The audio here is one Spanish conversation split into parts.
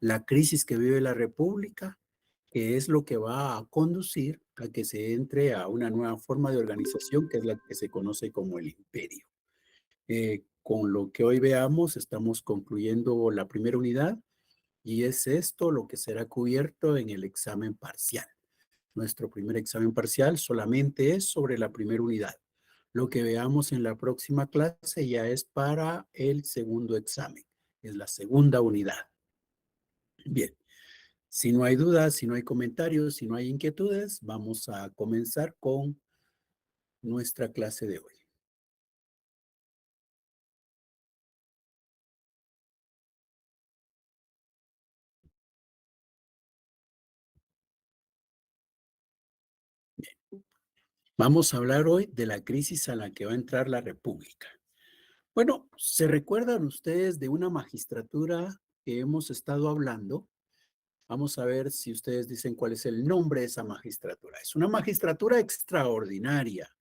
la crisis que vive la República, que es lo que va a conducir a que se entre a una nueva forma de organización, que es la que se conoce como el imperio. Con lo que hoy veamos, estamos concluyendo la primera unidad y es esto lo que será cubierto en el examen parcial. Nuestro primer examen parcial solamente es sobre la primera unidad. Lo que veamos en la próxima clase ya es para el segundo examen, es la segunda unidad. Bien, si no hay dudas, si no hay comentarios, si no hay inquietudes, vamos a comenzar con nuestra clase de hoy. Vamos a hablar hoy de la crisis a la que va a entrar la República. Bueno, ¿se recuerdan ustedes de una magistratura que hemos estado hablando? Vamos a ver si ustedes dicen cuál es el nombre de esa magistratura. Es una magistratura extraordinaria.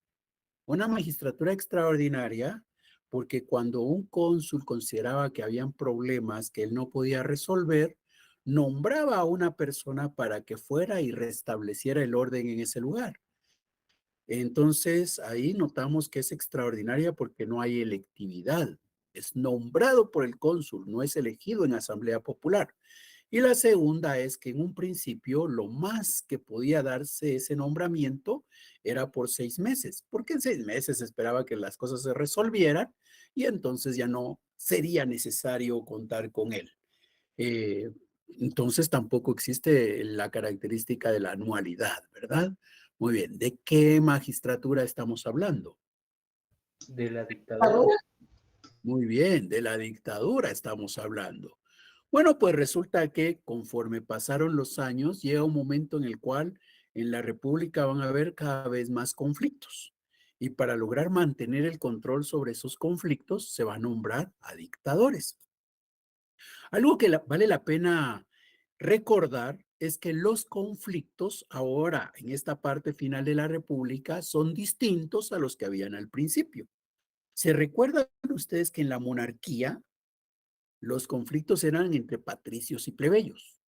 Una magistratura extraordinaria porque cuando un cónsul consideraba que habían problemas que él no podía resolver, nombraba a una persona para que fuera y restableciera el orden en ese lugar. Entonces, ahí notamos que es extraordinaria porque no hay electividad. Es nombrado por el cónsul, no es elegido en asamblea popular. Y la segunda es que en un principio lo más que podía darse ese nombramiento era por 6 meses, porque en 6 meses se esperaba que las cosas se resolvieran y entonces ya no sería necesario contar con él. Eh, entonces tampoco existe la característica de la anualidad, ¿verdad? Muy bien, ¿de qué magistratura estamos hablando? De la dictadura. Muy bien, de la dictadura estamos hablando. Bueno, pues resulta que conforme pasaron los años, llega un momento en el cual en la República van a haber cada vez más conflictos. Y para lograr mantener el control sobre esos conflictos, se va a nombrar a dictadores. Algo que vale la pena recordar es que los conflictos ahora en esta parte final de la República son distintos a los que habían al principio. ¿Se recuerdan ustedes que en la monarquía los conflictos eran entre patricios y plebeyos?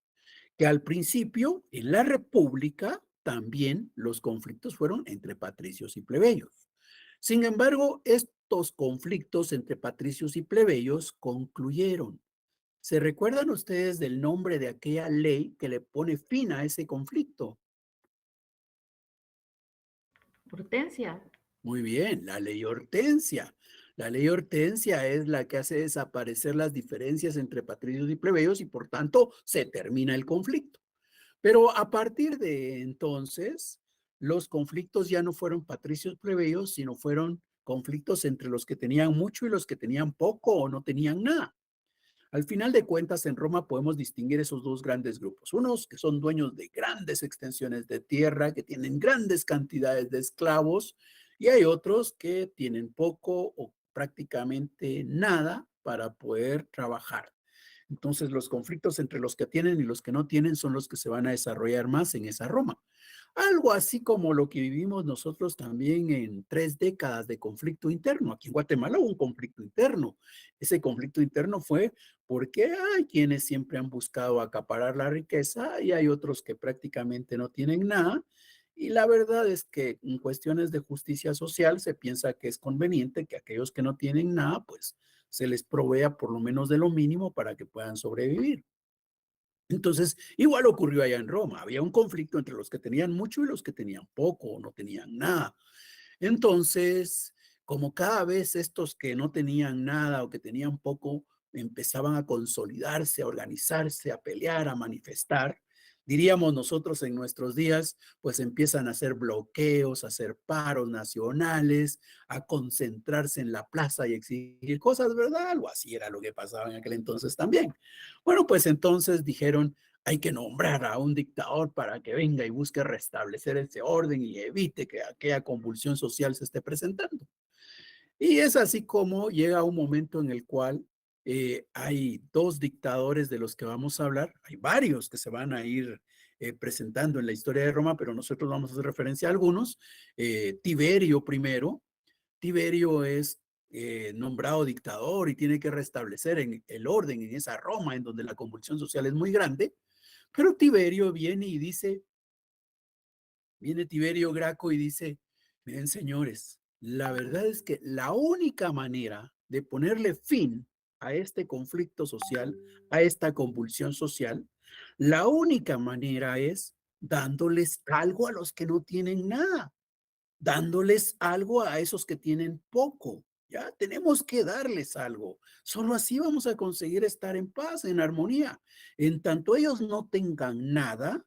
Que al principio en la República también los conflictos fueron entre patricios y plebeyos. Sin embargo, estos conflictos entre patricios y plebeyos concluyeron. ¿Se recuerdan ustedes del nombre de aquella ley que le pone fin a ese conflicto? Hortensia. Muy bien, la ley Hortensia. La ley Hortensia es la que hace desaparecer las diferencias entre patricios y plebeyos y por tanto se termina el conflicto. Pero a partir de entonces, los conflictos ya no fueron patricios plebeyos, sino fueron conflictos entre los que tenían mucho y los que tenían poco o no tenían nada. Al final de cuentas, en Roma podemos distinguir esos dos grandes grupos. Unos que son dueños de grandes extensiones de tierra, que tienen grandes cantidades de esclavos, y hay otros que tienen poco o prácticamente nada para poder trabajar. Entonces, los conflictos entre los que tienen y los que no tienen son los que se van a desarrollar más en esa Roma. Algo así como lo que vivimos nosotros también en 3 décadas de conflicto interno. Aquí en Guatemala hubo un conflicto interno. Ese conflicto interno fue porque hay quienes siempre han buscado acaparar la riqueza y hay otros que prácticamente no tienen nada. Y la verdad es que en cuestiones de justicia social se piensa que es conveniente que aquellos que no tienen nada, pues se les provea por lo menos de lo mínimo para que puedan sobrevivir. Entonces, igual ocurrió allá en Roma. Había un conflicto entre los que tenían mucho y los que tenían poco o no tenían nada. Entonces, como cada vez estos que no tenían nada o que tenían poco empezaban a consolidarse, a organizarse, a pelear, a manifestar, diríamos nosotros en nuestros días, pues empiezan a hacer bloqueos, a hacer paros nacionales, a concentrarse en la plaza y exigir cosas, ¿verdad? Algo así era lo que pasaba en aquel entonces también. Bueno, pues entonces dijeron, hay que nombrar a un dictador para que venga y busque restablecer ese orden y evite que aquella convulsión social se esté presentando. Y es así como llega un momento en el cual hay dos dictadores de los que vamos a hablar. Hay varios que se van a ir presentando en la historia de Roma, pero nosotros vamos a hacer referencia a algunos. Tiberio primero. Tiberio es nombrado dictador y tiene que restablecer el orden en esa Roma en donde la convulsión social es muy grande. Pero Tiberio viene y dice, viene Tiberio Graco y dice, miren señores, la verdad es que la única manera de ponerle fin a este conflicto social, a esta convulsión social, la única manera es dándoles algo a los que no tienen nada, dándoles algo a esos que tienen poco. Ya tenemos que darles algo. Solo así vamos a conseguir estar en paz, en armonía. En tanto ellos no tengan nada,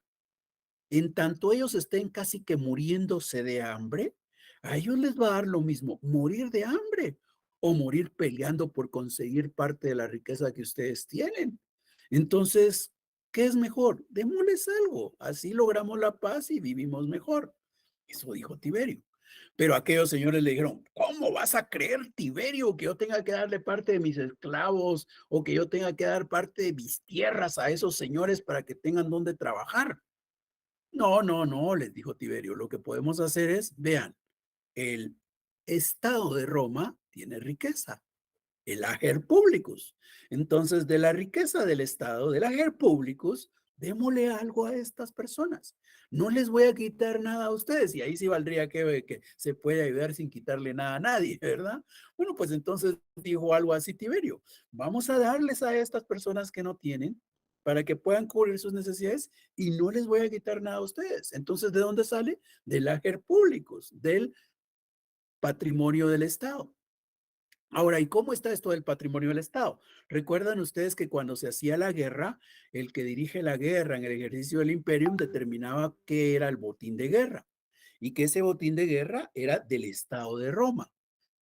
en tanto ellos estén casi que muriéndose de hambre, a ellos les va a dar lo mismo, morir de hambre o morir peleando por conseguir parte de la riqueza que ustedes tienen. Entonces, ¿qué es mejor? Démosles algo, así logramos la paz y vivimos mejor. Eso dijo Tiberio. Pero aquellos señores le dijeron, ¿cómo vas a creer, Tiberio, que yo tenga que darle parte de mis esclavos o que yo tenga que dar parte de mis tierras a esos señores para que tengan donde trabajar? No, no, no, les dijo Tiberio, lo que podemos hacer es, vean, el Estado de Roma tiene riqueza, el ager publicus. Entonces, de la riqueza del Estado, del ager publicus, démosle algo a estas personas. No les voy a quitar nada a ustedes, y ahí sí valdría que se puede ayudar sin quitarle nada a nadie, ¿verdad? Bueno, pues entonces dijo algo así Tiberio, vamos a darles a estas personas que no tienen para que puedan cubrir sus necesidades y no les voy a quitar nada a ustedes. Entonces, ¿de dónde sale? Del ager publicus, del patrimonio del Estado. Ahora, ¿y cómo está esto del patrimonio del Estado? Recuerdan ustedes que cuando se hacía la guerra, el que dirige la guerra en el ejercicio del imperium determinaba qué era el botín de guerra y que ese botín de guerra era del Estado de Roma.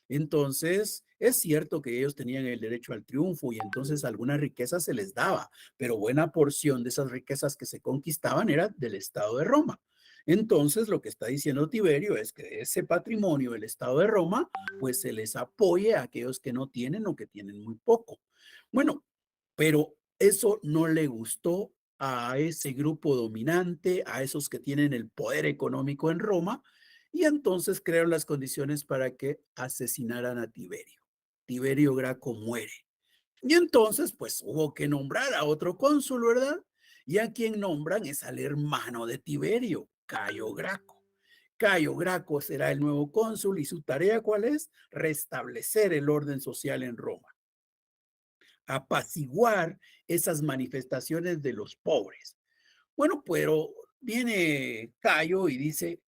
Entonces, es cierto que ellos tenían el derecho al triunfo y entonces alguna riqueza se les daba, pero buena porción de esas riquezas que se conquistaban era del Estado de Roma. Entonces, lo que está diciendo Tiberio es que ese patrimonio del Estado de Roma, pues se les apoye a aquellos que no tienen o que tienen muy poco. Bueno, pero eso no le gustó a ese grupo dominante, a esos que tienen el poder económico en Roma, y entonces crearon las condiciones para que asesinaran a Tiberio. Tiberio Graco muere. Y entonces, pues hubo que nombrar a otro cónsul, ¿verdad? Y a quien nombran es al hermano de Tiberio, Cayo Graco. Cayo Graco será el nuevo cónsul y su tarea, ¿cuál es? Restablecer el orden social en Roma, apaciguar esas manifestaciones de los pobres. Bueno, pero viene Cayo y dice,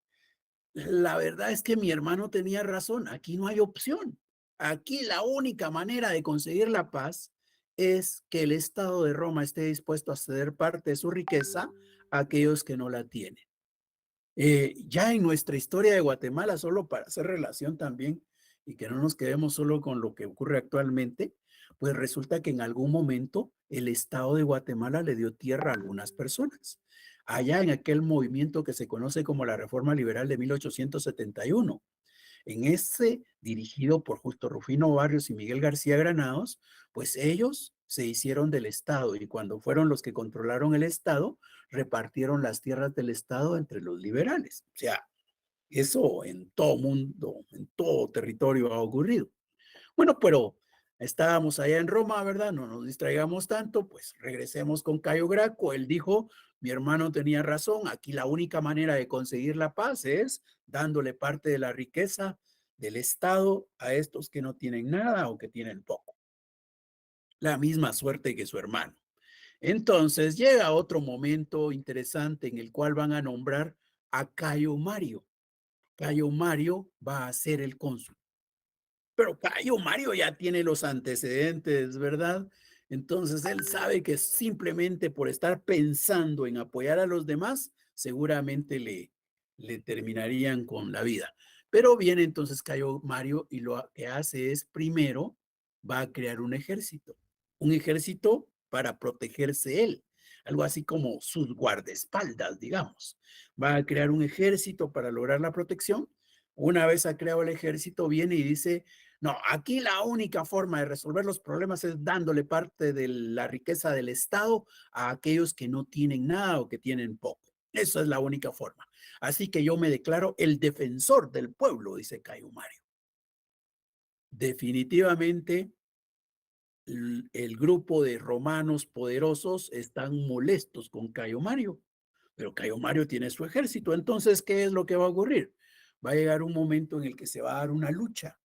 la verdad es que mi hermano tenía razón, aquí no hay opción. Aquí la única manera de conseguir la paz es que el Estado de Roma esté dispuesto a ceder parte de su riqueza a aquellos que no la tienen. Ya en nuestra historia de Guatemala, solo para hacer relación también y que no nos quedemos solo con lo que ocurre actualmente, pues resulta que en algún momento el Estado de Guatemala le dio tierra a algunas personas. Allá en aquel movimiento que se conoce como la Reforma Liberal de 1871. En ese, dirigido por Justo Rufino Barrios y Miguel García Granados, pues ellos se hicieron del Estado y cuando fueron los que controlaron el Estado, repartieron las tierras del Estado entre los liberales. O sea, eso en todo mundo, en todo territorio ha ocurrido. Bueno, pero estábamos allá en Roma, ¿verdad? No nos distraigamos tanto, pues regresemos con Cayo Graco. Él dijo, mi hermano tenía razón, aquí la única manera de conseguir la paz es dándole parte de la riqueza del Estado a estos que no tienen nada o que tienen poco. La misma suerte que su hermano. Entonces llega otro momento interesante en el cual van a nombrar a Cayo Mario. Cayo Mario va a ser el cónsul. Pero Cayo Mario ya tiene los antecedentes, ¿verdad? Entonces él sabe que simplemente por estar pensando en apoyar a los demás, seguramente le terminarían con la vida. Pero viene entonces Cayo Mario y lo que hace es primero va a crear un ejército para protegerse él, algo así como sus guardaespaldas, digamos. Va a crear un ejército para lograr la protección. Una vez ha creado el ejército, viene y dice, no, aquí la única forma de resolver los problemas es dándole parte de la riqueza del Estado a aquellos que no tienen nada o que tienen poco. Esa es la única forma. Así que yo me declaro el defensor del pueblo, dice Cayo Mario. Definitivamente, el grupo de romanos poderosos están molestos con Cayo Mario, pero Cayo Mario tiene su ejército. Entonces, ¿qué es lo que va a ocurrir? Va a llegar un momento en el que se va a dar una lucha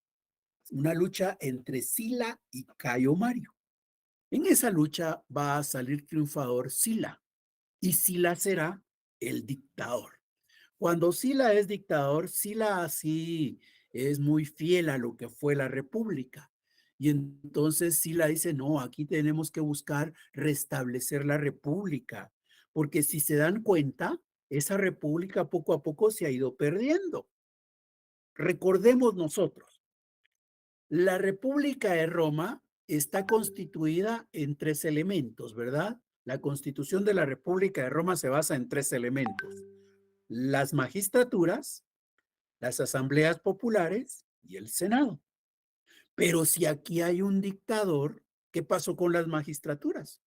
entre Sila y Cayo Mario. En esa lucha va a salir triunfador Sila, y Sila será el dictador. Cuando Sila es dictador, Sila así es muy fiel a lo que fue la república. Y entonces Sila dice, no, aquí tenemos que buscar restablecer la república, porque si se dan cuenta, esa república poco a poco se ha ido perdiendo. Recordemos nosotros, la República de Roma está constituida en 3 elementos, ¿verdad? La constitución de la República de Roma se basa en 3 elementos: las magistraturas, las asambleas populares y el Senado. Pero si aquí hay un dictador, ¿qué pasó con las magistraturas?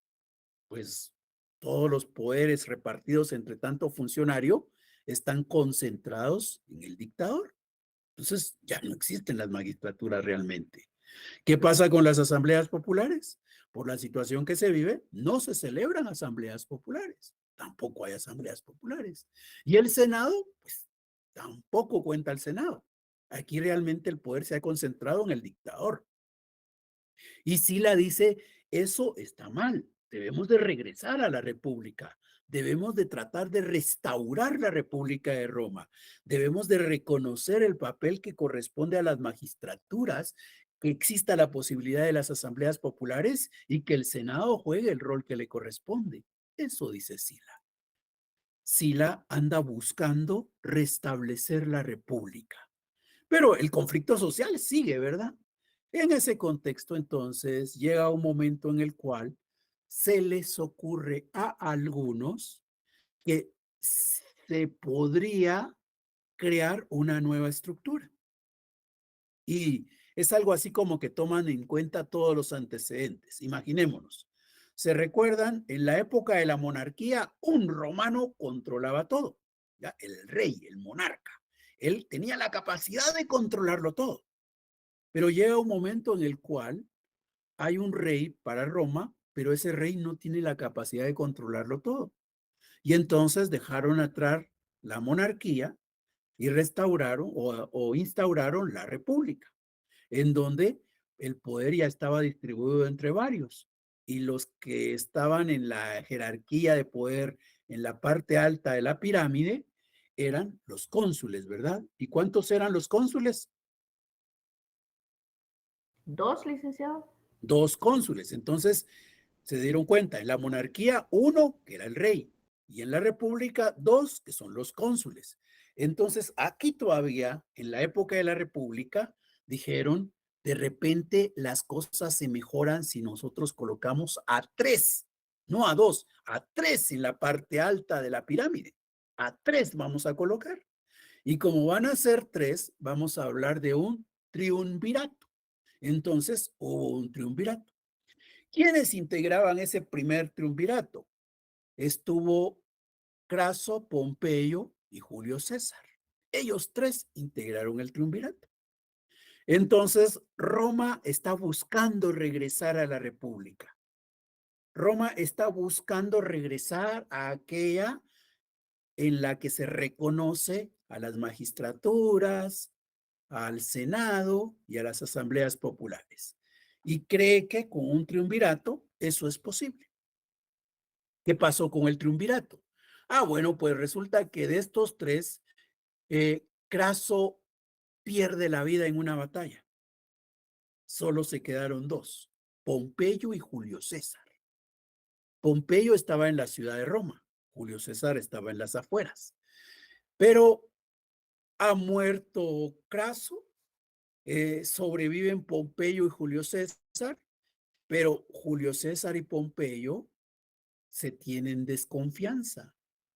Pues todos los poderes repartidos entre tanto funcionario están concentrados en el dictador. Entonces ya no existen las magistraturas realmente. ¿Qué pasa con las asambleas populares? Por la situación que se vive, no se celebran asambleas populares. Tampoco hay asambleas populares. Y el Senado, pues tampoco cuenta el Senado. Aquí realmente el poder se ha concentrado en el dictador. Y Sila dice, eso está mal. Debemos de regresar a la república. Debemos de tratar de restaurar la República de Roma. Debemos de reconocer el papel que corresponde a las magistraturas, que exista la posibilidad de las asambleas populares y que el Senado juegue el rol que le corresponde. Eso dice Sila. Sila anda buscando restablecer la república. Pero el conflicto social sigue, ¿verdad? En ese contexto, entonces, llega un momento en el cual se les ocurre a algunos que se podría crear una nueva estructura. Y es algo así como que toman en cuenta todos los antecedentes. Imaginémonos. ¿Se recuerdan? En la época de la monarquía, un romano controlaba todo. ¿Ya? El rey, el monarca. Él tenía la capacidad de controlarlo todo. Pero llega un momento en el cual hay un rey para Roma, pero ese rey no tiene la capacidad de controlarlo todo. Y entonces dejaron atrás la monarquía y restauraron o instauraron la república, en donde el poder ya estaba distribuido entre varios. Y los que estaban en la jerarquía de poder en la parte alta de la pirámide eran los cónsules, ¿verdad? ¿Y cuántos eran los cónsules? 2, licenciado. 2 cónsules. Entonces, se dieron cuenta, en la monarquía, 1, que era el rey, y en la república, 2, que son los cónsules. Entonces, aquí todavía, en la época de la república, dijeron, de repente las cosas se mejoran si nosotros colocamos a 3, no a 2, a 3 en la parte alta de la pirámide. A 3 vamos a colocar. Y como van a ser 3, vamos a hablar de un triunvirato. Entonces, hubo un triunvirato. ¿Quiénes integraban ese primer triunvirato? Estuvo Craso, Pompeyo y Julio César. Ellos 3 integraron el triunvirato. Entonces, Roma está buscando regresar a la república. Roma está buscando regresar a aquella en la que se reconoce a las magistraturas, al Senado y a las asambleas populares. Y cree que con un triunvirato eso es posible. ¿Qué pasó con el triunvirato? Bueno, pues resulta que de estos 3, Craso pierde la vida en una batalla. Solo se quedaron 2, Pompeyo y Julio César. Pompeyo estaba en la ciudad de Roma, Julio César estaba en las afueras. Pero ha muerto Craso, sobreviven Pompeyo y Julio César, pero Julio César y Pompeyo se tienen desconfianza.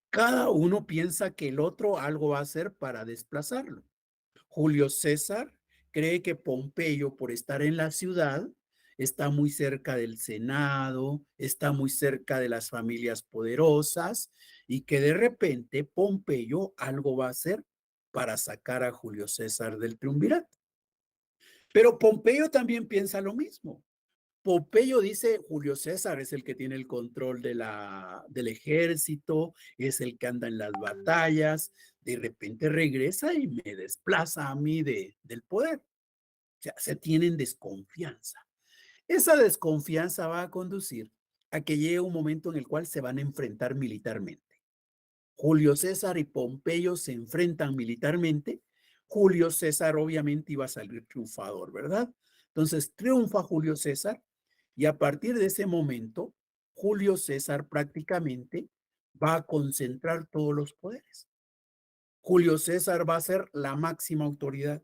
Cada uno piensa que el otro algo va a hacer para desplazarlo. Julio César cree que Pompeyo, por estar en la ciudad, está muy cerca del Senado, está muy cerca de las familias poderosas y que de repente Pompeyo algo va a hacer para sacar a Julio César del triunvirato. Pero Pompeyo también piensa lo mismo. Pompeyo dice, Julio César es el que tiene el control del ejército, es el que anda en las batallas, de repente regresa y me desplaza a mí del poder. O sea, se tienen desconfianza. Esa desconfianza va a conducir a que llegue un momento en el cual se van a enfrentar militarmente. Julio César y Pompeyo se enfrentan militarmente. Julio César obviamente iba a salir triunfador, ¿verdad? Entonces triunfa Julio César y a partir de ese momento, Julio César prácticamente va a concentrar todos los poderes. Julio César va a ser la máxima autoridad.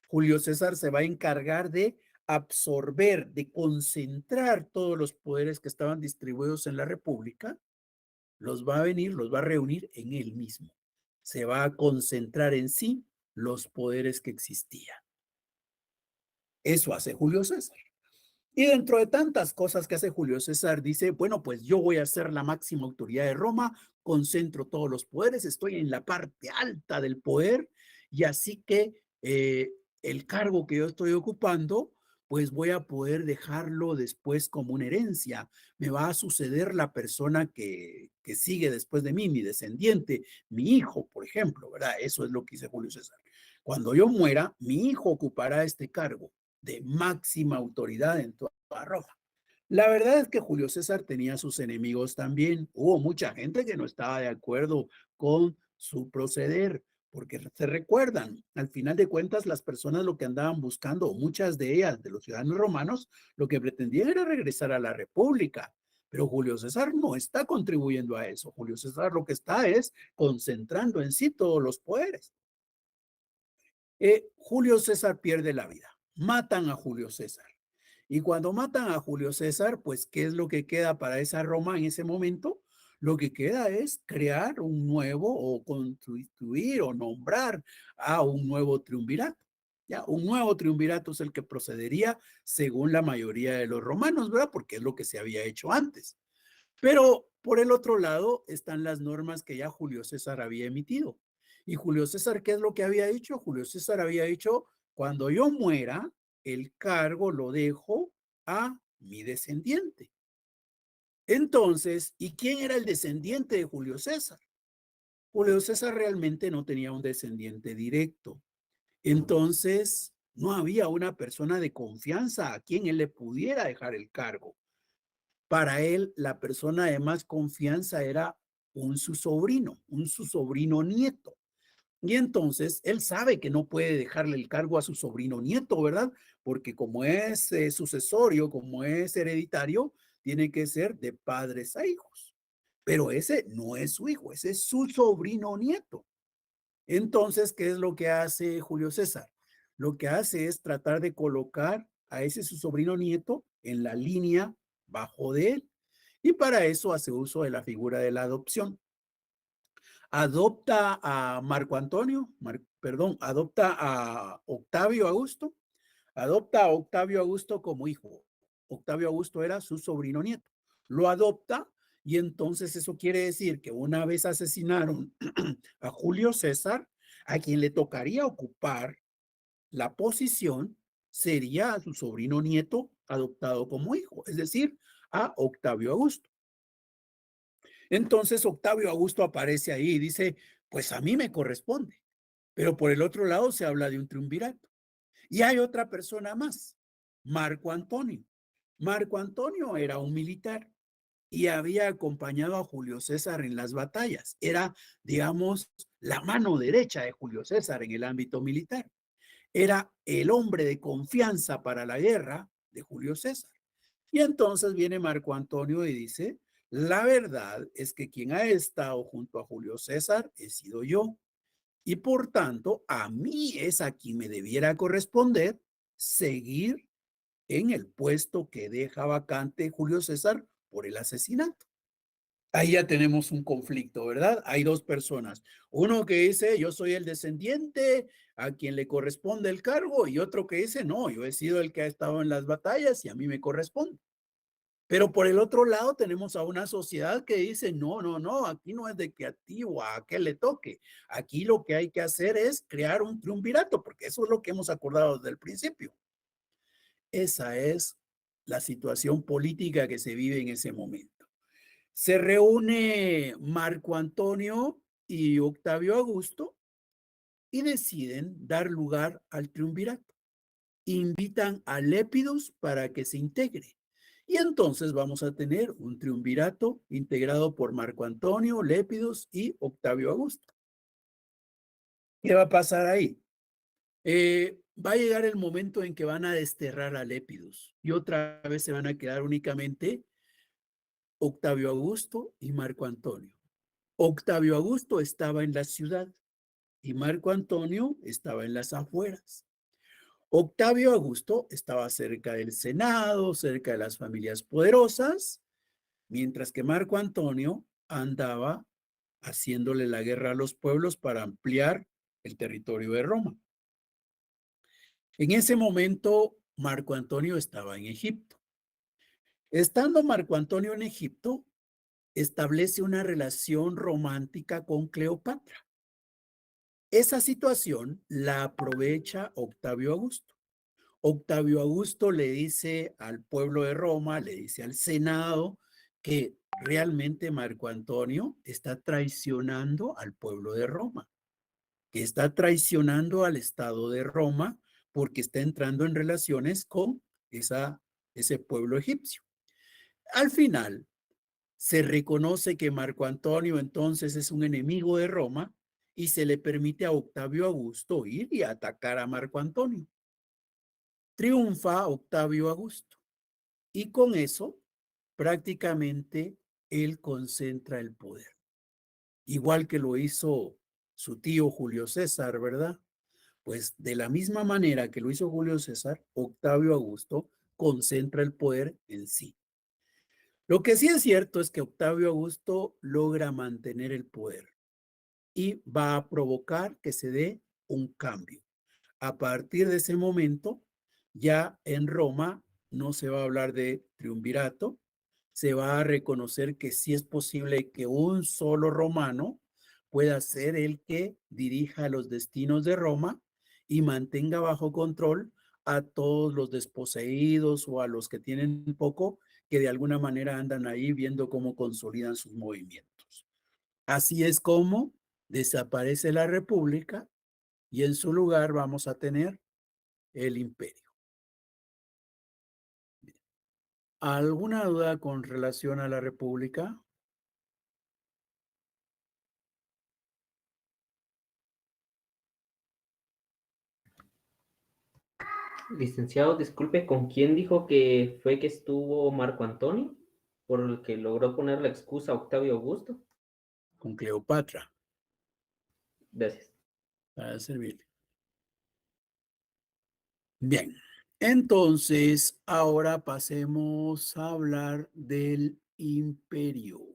Julio César se va a encargar de absorber, de concentrar todos los poderes que estaban distribuidos en la República, los va a venir, los va a reunir en él mismo. Se va a concentrar en sí los poderes que existían. Eso hace Julio César. Y dentro de tantas cosas que hace Julio César, dice, bueno, pues yo voy a ser la máxima autoridad de Roma, concentro todos los poderes, estoy en la parte alta del poder y así que el cargo que yo estoy ocupando, pues voy a poder dejarlo después como una herencia. Me va a suceder la persona que sigue después de mí, mi descendiente, mi hijo, por ejemplo, ¿verdad? Eso es lo que dice Julio César. Cuando yo muera, mi hijo ocupará este cargo de máxima autoridad en toda Roma. La verdad es que Julio César tenía sus enemigos también. Hubo mucha gente que no estaba de acuerdo con su proceder, porque se recuerdan, al final de cuentas, las personas lo que andaban buscando, muchas de ellas, de los ciudadanos romanos, lo que pretendían era regresar a la República. Pero Julio César no está contribuyendo a eso. Julio César lo que está es concentrando en sí todos los poderes. Julio César pierde la vida. Matan a Julio César. Y cuando matan a Julio César, pues, ¿qué es lo que queda para esa Roma en ese momento? Lo que queda es crear un nuevo o constituir o nombrar a un nuevo triunvirato. Ya, un nuevo triunvirato es el que procedería según la mayoría de los romanos, ¿verdad? Porque es lo que se había hecho antes. Pero por el otro lado están las normas que ya Julio César había emitido. Y Julio César, ¿qué es lo que había dicho? Julio César había dicho, cuando yo muera, el cargo lo dejo a mi descendiente. Entonces, ¿y quién era el descendiente de Julio César? Julio César realmente no tenía un descendiente directo. Entonces, no había una persona de confianza a quien él le pudiera dejar el cargo. Para él, la persona de más confianza era su sobrino nieto. Y entonces él sabe que no puede dejarle el cargo a su sobrino nieto, ¿verdad? Porque como es sucesorio, como es hereditario, tiene que ser de padres a hijos. Pero ese no es su hijo, ese es su sobrino nieto. Entonces, ¿qué es lo que hace Julio César? Lo que hace es tratar de colocar a ese su sobrino nieto en la línea bajo de él. Y para eso hace uso de la figura de la adopción. Adopta a Marco Antonio, adopta a Octavio Augusto, adopta a Octavio Augusto como hijo. Octavio Augusto era su sobrino nieto. Lo adopta y entonces eso quiere decir que una vez asesinaron a Julio César, a quien le tocaría ocupar la posición sería a su sobrino nieto adoptado como hijo, es decir, a Octavio Augusto. Entonces Octavio Augusto aparece ahí y dice, pues a mí me corresponde. Pero por el otro lado se habla de un triunvirato. Y hay otra persona más, Marco Antonio. Marco Antonio era un militar y había acompañado a Julio César en las batallas. Era, digamos, la mano derecha de Julio César en el ámbito militar. Era el hombre de confianza para la guerra de Julio César. Y entonces viene Marco Antonio y dice, la verdad es que quien ha estado junto a Julio César he sido yo. Y por tanto, a mí es a quien me debiera corresponder seguir en el puesto que deja vacante Julio César por el asesinato. Ahí ya tenemos un conflicto, ¿verdad? Hay dos personas. Uno que dice, yo soy el descendiente a quien le corresponde el cargo, y otro que dice, no, yo he sido el que ha estado en las batallas y a mí me corresponde. Pero por el otro lado tenemos a una sociedad que dice, no, no, no, aquí no es de que a ti o a aquel le toque. Aquí lo que hay que hacer es crear un triunvirato, porque eso es lo que hemos acordado desde el principio. Esa es la situación política que se vive en ese momento. Se reúne Marco Antonio y Octavio Augusto y deciden dar lugar al triunvirato. Invitan a Lépidos para que se integre. Y entonces vamos a tener un triunvirato integrado por Marco Antonio, Lépidos y Octavio Augusto. ¿Qué va a pasar ahí? Va a llegar el momento en que van a desterrar a Lépidos y otra vez se van a quedar únicamente Octavio Augusto y Marco Antonio. Octavio Augusto estaba en la ciudad y Marco Antonio estaba en las afueras. Octavio Augusto estaba cerca del Senado, cerca de las familias poderosas, mientras que Marco Antonio andaba haciéndole la guerra a los pueblos para ampliar el territorio de Roma. En ese momento, Marco Antonio estaba en Egipto. Estando Marco Antonio en Egipto, establece una relación romántica con Cleopatra. Esa situación la aprovecha Octavio Augusto. Octavio Augusto le dice al pueblo de Roma, le dice al Senado, que realmente Marco Antonio está traicionando al pueblo de Roma, que está traicionando al Estado de Roma porque está entrando en relaciones con ese pueblo egipcio. Al final, se reconoce que Marco Antonio entonces es un enemigo de Roma y se le permite a Octavio Augusto ir y atacar a Marco Antonio. Triunfa Octavio Augusto y con eso prácticamente él concentra el poder. Igual que lo hizo su tío Julio César, ¿verdad? Pues de la misma manera que lo hizo Julio César, Octavio Augusto concentra el poder en sí. Lo que sí es cierto es que Octavio Augusto logra mantener el poder y va a provocar que se dé un cambio. A partir de ese momento, ya en Roma no se va a hablar de triunvirato, se va a reconocer que sí es posible que un solo romano pueda ser el que dirija los destinos de Roma y mantenga bajo control a todos los desposeídos o a los que tienen poco, que de alguna manera andan ahí viendo cómo consolidan sus movimientos. Así es como desaparece la república y en su lugar vamos a tener el imperio. ¿Alguna duda con relación a la república? Licenciado, disculpe, ¿con quién dijo que fue que estuvo Marco Antonio? Por el que logró poner la excusa a Octavio Augusto. Con Cleopatra, Gracias. para servirle. Bien, entonces ahora pasemos a hablar del imperio.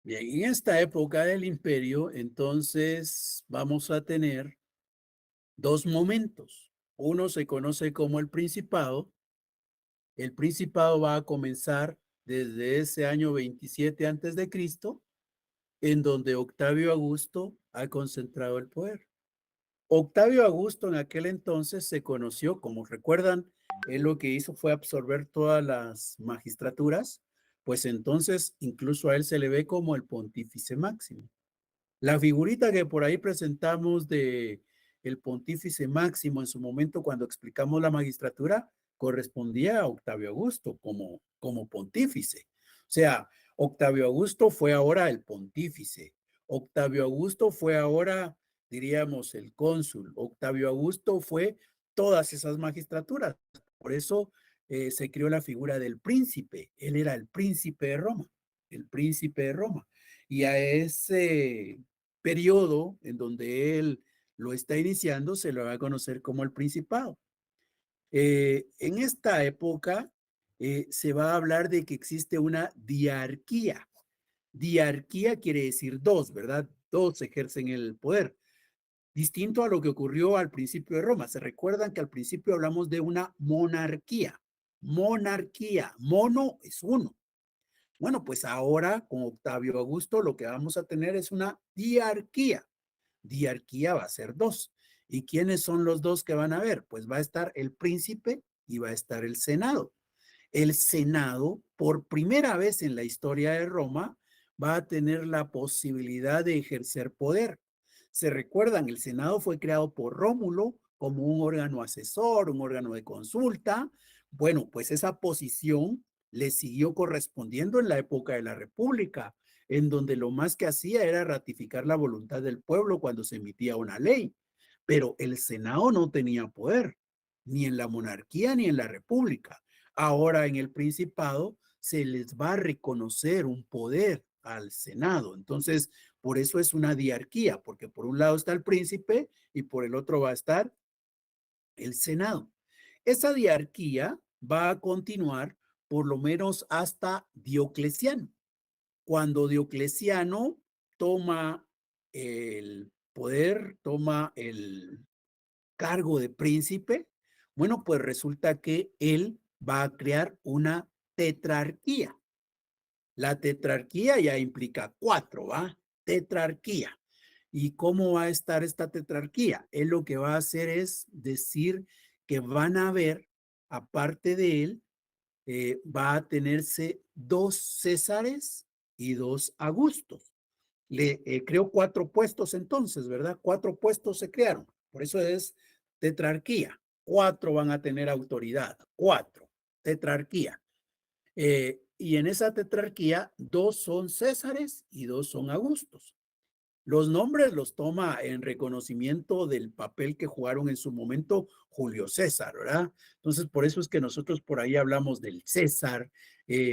Bien, en esta época del imperio, entonces vamos a tener dos momentos. Uno se conoce como el Principado. El Principado va a comenzar desde ese año 27 antes de Cristo, en donde Octavio Augusto ha concentrado el poder. Octavio Augusto en aquel entonces se conoció, como recuerdan, él lo que hizo fue absorber todas las magistraturas, pues entonces incluso a él se le ve como el pontífice máximo. La figurita que por ahí presentamos de el pontífice máximo en su momento cuando explicamos la magistratura correspondía a Octavio Augusto como pontífice. O sea, Octavio Augusto fue ahora el pontífice. Octavio Augusto fue ahora, diríamos, el cónsul. Octavio Augusto fue todas esas magistraturas. Por eso se creó la figura del príncipe. Él era el príncipe de Roma, el príncipe de Roma. Y a ese periodo en donde él lo está iniciando se lo va a conocer como el Principado. En esta época se va a hablar de que existe una diarquía. Diarquía quiere decir dos, ¿verdad? Dos ejercen el poder. distinto a lo que ocurrió al principio de Roma. Se recuerdan que al principio hablamos de una monarquía. Monarquía, mono es uno. Bueno, pues ahora con Octavio Augusto lo que vamos a tener es una diarquía. Diarquía va a ser dos. ¿Y quiénes son los dos que van a haber? Pues va a estar el príncipe y va a estar el Senado. El Senado, por primera vez en la historia de Roma, va a tener la posibilidad de ejercer poder. Se recuerdan, el Senado fue creado por Rómulo como un órgano asesor, un órgano de consulta. Bueno, pues esa posición le siguió correspondiendo en la época de la República, en donde lo más que hacía era ratificar la voluntad del pueblo cuando se emitía una ley. Pero el Senado no tenía poder, ni en la monarquía ni en la República. Ahora en el Principado se les va a reconocer un poder al Senado. Entonces, por eso es una diarquía, porque por un lado está el príncipe y por el otro va a estar el Senado. Esa diarquía va a continuar por lo menos hasta Diocleciano. Cuando Diocleciano toma el poder, toma el cargo de príncipe, bueno, pues resulta que él va a crear una tetrarquía. La tetrarquía ya implica cuatro, ¿va? Tetrarquía. ¿Y cómo va a estar esta tetrarquía? Él lo que va a hacer es decir que van a haber, aparte de él, va a tenerse dos Césares y dos Augustos. Le creó cuatro puestos entonces, ¿verdad? Cuatro puestos se crearon. Por eso es tetrarquía. Cuatro van a tener autoridad. Cuatro. Tetrarquía. Y en esa tetrarquía, dos son Césares y dos son Augustos. Los nombres los toma en reconocimiento del papel que jugaron en su momento Julio César, ¿verdad? Entonces, por eso es que nosotros por ahí hablamos del César,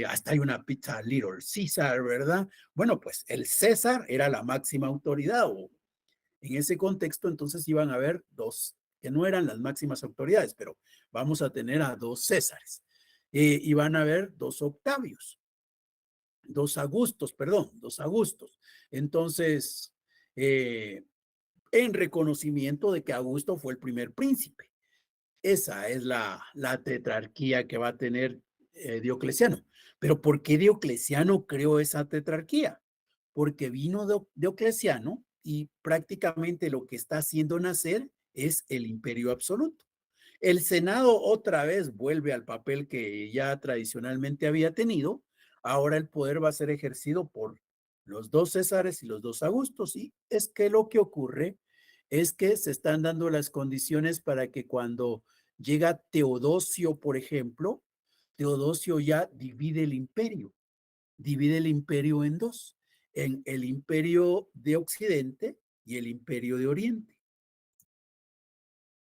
hasta hay una pizza Little César, ¿verdad? Bueno, pues el César era la máxima autoridad, o en ese contexto entonces iban a haber dos, que no eran las máximas autoridades, pero vamos a tener a dos Césares, y van a haber dos Octavios, dos Augustos, perdón, dos Augustos. Entonces, en reconocimiento de que Augusto fue el primer príncipe. Esa es la tetrarquía que va a tener Diocleciano. Pero ¿por qué Diocleciano creó esa tetrarquía? Porque vino Diocleciano y prácticamente lo que está haciendo nacer es el imperio absoluto. El Senado otra vez vuelve al papel que ya tradicionalmente había tenido. Ahora el poder va a ser ejercido por los dos Césares y los dos Augustos. Y es que lo que ocurre es que se están dando las condiciones para que cuando llega Teodosio, por ejemplo, Teodosio ya divide el imperio en dos, en el imperio de Occidente y el imperio de Oriente.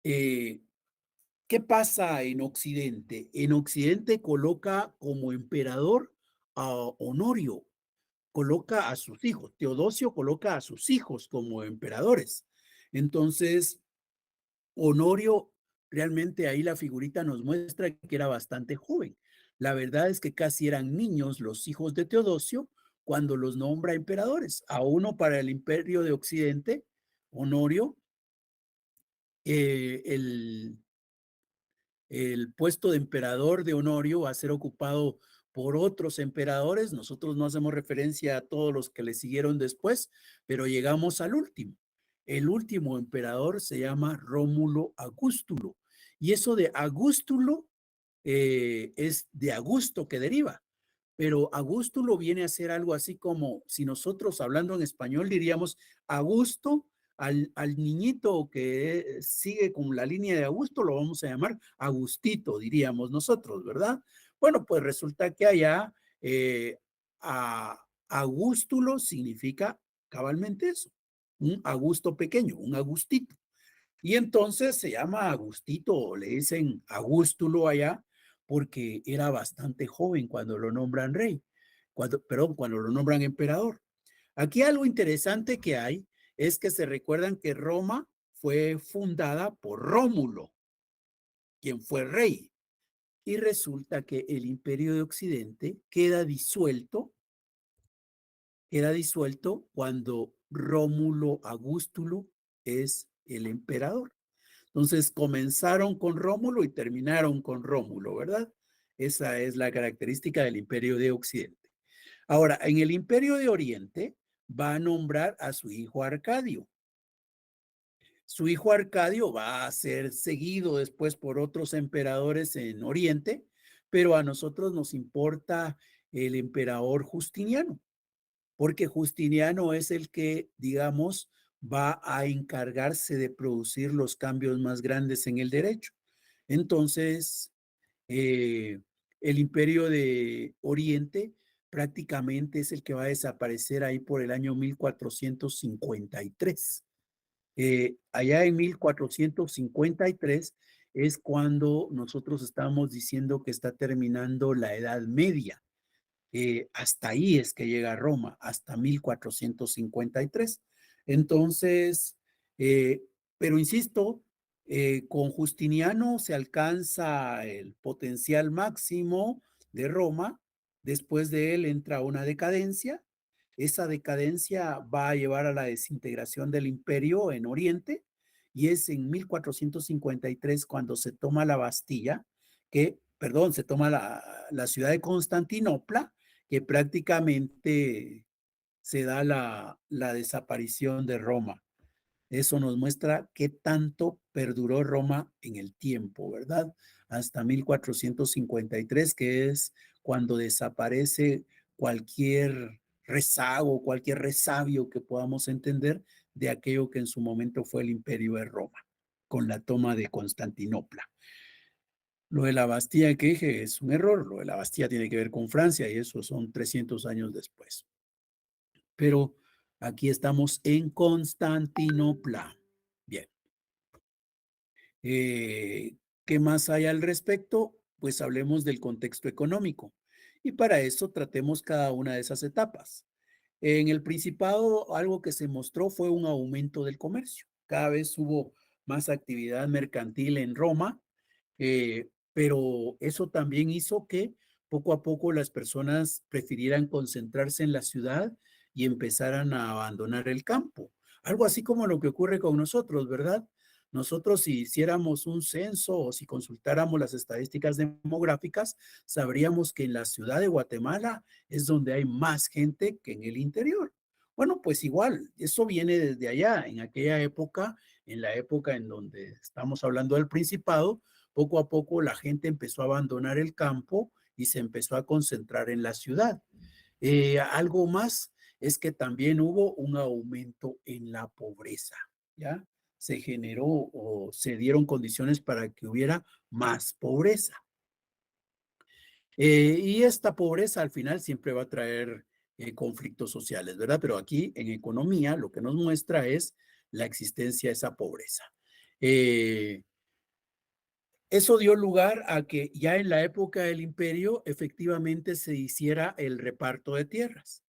¿Qué pasa en Occidente? En Occidente coloca como emperador a Honorio, coloca a sus hijos. Teodosio coloca a sus hijos como emperadores. Entonces, Honorio, realmente ahí la figurita nos muestra que era bastante joven. La verdad es que casi eran niños los hijos de Teodosio cuando los nombra emperadores. A uno para el imperio de Occidente, Honorio, el puesto de emperador de Honorio va a ser ocupado por otros emperadores. Nosotros no hacemos referencia a todos los que le siguieron después, pero llegamos al último. El último emperador se llama Rómulo Augustulo. Y eso de Augustulo es de Augusto que deriva. Pero Augustulo viene a ser algo así como si nosotros hablando en español diríamos Augusto al niñito que sigue con la línea de Augusto, lo vamos a llamar Agustito, diríamos nosotros, ¿verdad? Bueno, pues resulta que allá Augustulo significa cabalmente eso, un Augusto pequeño, un Agustito. Y entonces se llama Agustito, le dicen Augustulo allá, porque era bastante joven cuando lo nombran rey, cuando lo nombran emperador. Aquí algo interesante que hay es que se recuerdan que Roma fue fundada por Rómulo, quien fue rey. Y resulta que el imperio de Occidente queda disuelto cuando Rómulo Augustulo es el emperador. Entonces comenzaron con Rómulo y terminaron con Rómulo, ¿verdad? Esa es la característica del Imperio de Occidente. Ahora, en el Imperio de Oriente va a nombrar a su hijo Arcadio. Su hijo Arcadio va a ser seguido después por otros emperadores en Oriente, pero a nosotros nos importa el emperador Justiniano, porque Justiniano es el que, digamos, va a encargarse de producir los cambios más grandes en el derecho. Entonces, el Imperio de Oriente prácticamente es el que va a desaparecer ahí por el año 1453. Allá en 1453 es cuando nosotros estamos diciendo que está terminando la Edad Media. Hasta ahí es que llega Roma, hasta 1453. Entonces, pero insisto, con Justiniano se alcanza el potencial máximo de Roma. Después de él entra una decadencia. Esa decadencia va a llevar a la desintegración del imperio en Oriente y es en 1453 cuando se toma la Bastilla, perdón, se toma la ciudad de Constantinopla, que prácticamente se da la desaparición de Roma. Eso nos muestra qué tanto perduró Roma en el tiempo, ¿verdad? Hasta 1453, que es cuando desaparece cualquier rezago, cualquier resabio que podamos entender de aquello que en su momento fue el Imperio de Roma, con la toma de Constantinopla. Lo de la Bastilla que dije es un error. Lo de la Bastilla tiene que ver con Francia y eso son 300 años después. Pero aquí estamos en Constantinopla. Bien. ¿Qué más hay al respecto? Pues hablemos del contexto económico. Y para eso tratemos cada una de esas etapas. En el Principado, algo que se mostró fue un aumento del comercio. Cada vez hubo más actividad mercantil en Roma, pero eso también hizo que poco a poco las personas prefirieran concentrarse en la ciudad y empezaran a abandonar el campo. Algo así como lo que ocurre con nosotros, ¿verdad? Nosotros si hiciéramos un censo o si consultáramos las estadísticas demográficas, sabríamos que en la ciudad de Guatemala es donde hay más gente que en el interior. Bueno, pues igual, eso viene desde allá, en aquella época, en la época en donde estamos hablando del Principado, poco a poco la gente empezó a abandonar el campo y se empezó a concentrar en la ciudad. Algo más es que también hubo un aumento en la pobreza, ¿ya? Se generó o se dieron condiciones para que hubiera más pobreza. Y esta pobreza al final siempre va a traer conflictos sociales, ¿verdad? Pero aquí en economía lo que nos muestra es la existencia de esa pobreza. Eso dio lugar a que ya en la época del imperio efectivamente se hiciera el reparto de tierras.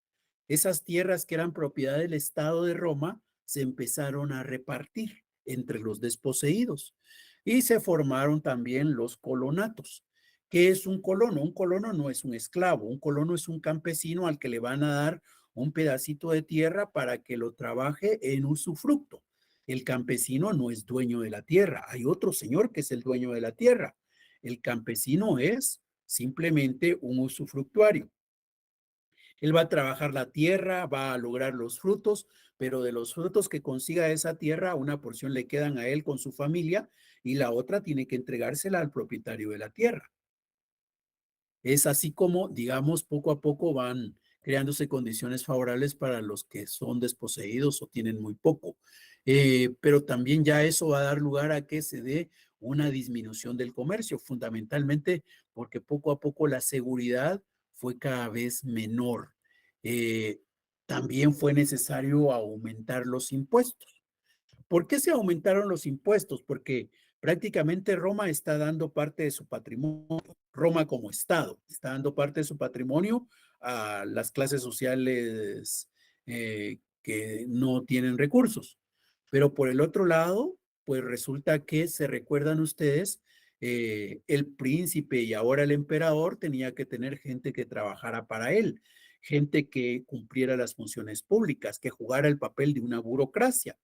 Esas tierras que eran propiedad del Estado de Roma se empezaron a repartir entre los desposeídos y se formaron también los colonatos. ¿Qué es un colono? Un colono no es un esclavo, un colono es un campesino al que le van a dar un pedacito de tierra para que lo trabaje en usufructo. El campesino no es dueño de la tierra, hay otro señor que es el dueño de la tierra. El campesino es simplemente un usufructuario. Él va a trabajar la tierra, va a lograr los frutos, pero de los frutos que consiga esa tierra, una porción le quedan a él con su familia y la otra tiene que entregársela al propietario de la tierra. Es así como, digamos, poco a poco van creándose condiciones favorables para los que son desposeídos o tienen muy poco. Pero también ya eso va a dar lugar a que se dé una disminución del comercio, fundamentalmente porque poco a poco la seguridad fue cada vez menor. Eh, También fue necesario aumentar los impuestos. ¿Por qué se aumentaron los impuestos? Porque prácticamente Roma está dando parte de su patrimonio, Roma como Estado, está dando parte de su patrimonio a las clases sociales que no tienen recursos. Pero por el otro lado, pues resulta que se recuerdan ustedes, el príncipe y ahora el emperador tenía que tener gente que trabajara para él, gente que cumpliera las funciones públicas, que jugara el papel de una burocracia.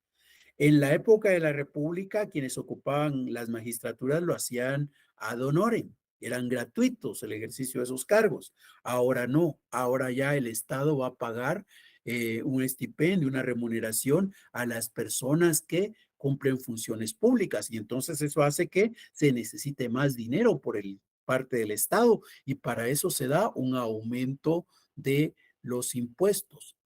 En la época de la República, quienes ocupaban las magistraturas lo hacían ad honorem, eran gratuitos el ejercicio de esos cargos. Ahora no, ahora ya el Estado va a pagar un estipendio, una remuneración a las personas que cumplen funciones públicas y entonces eso hace que se necesite más dinero por el parte del Estado y para eso se da un aumento de los impuestos.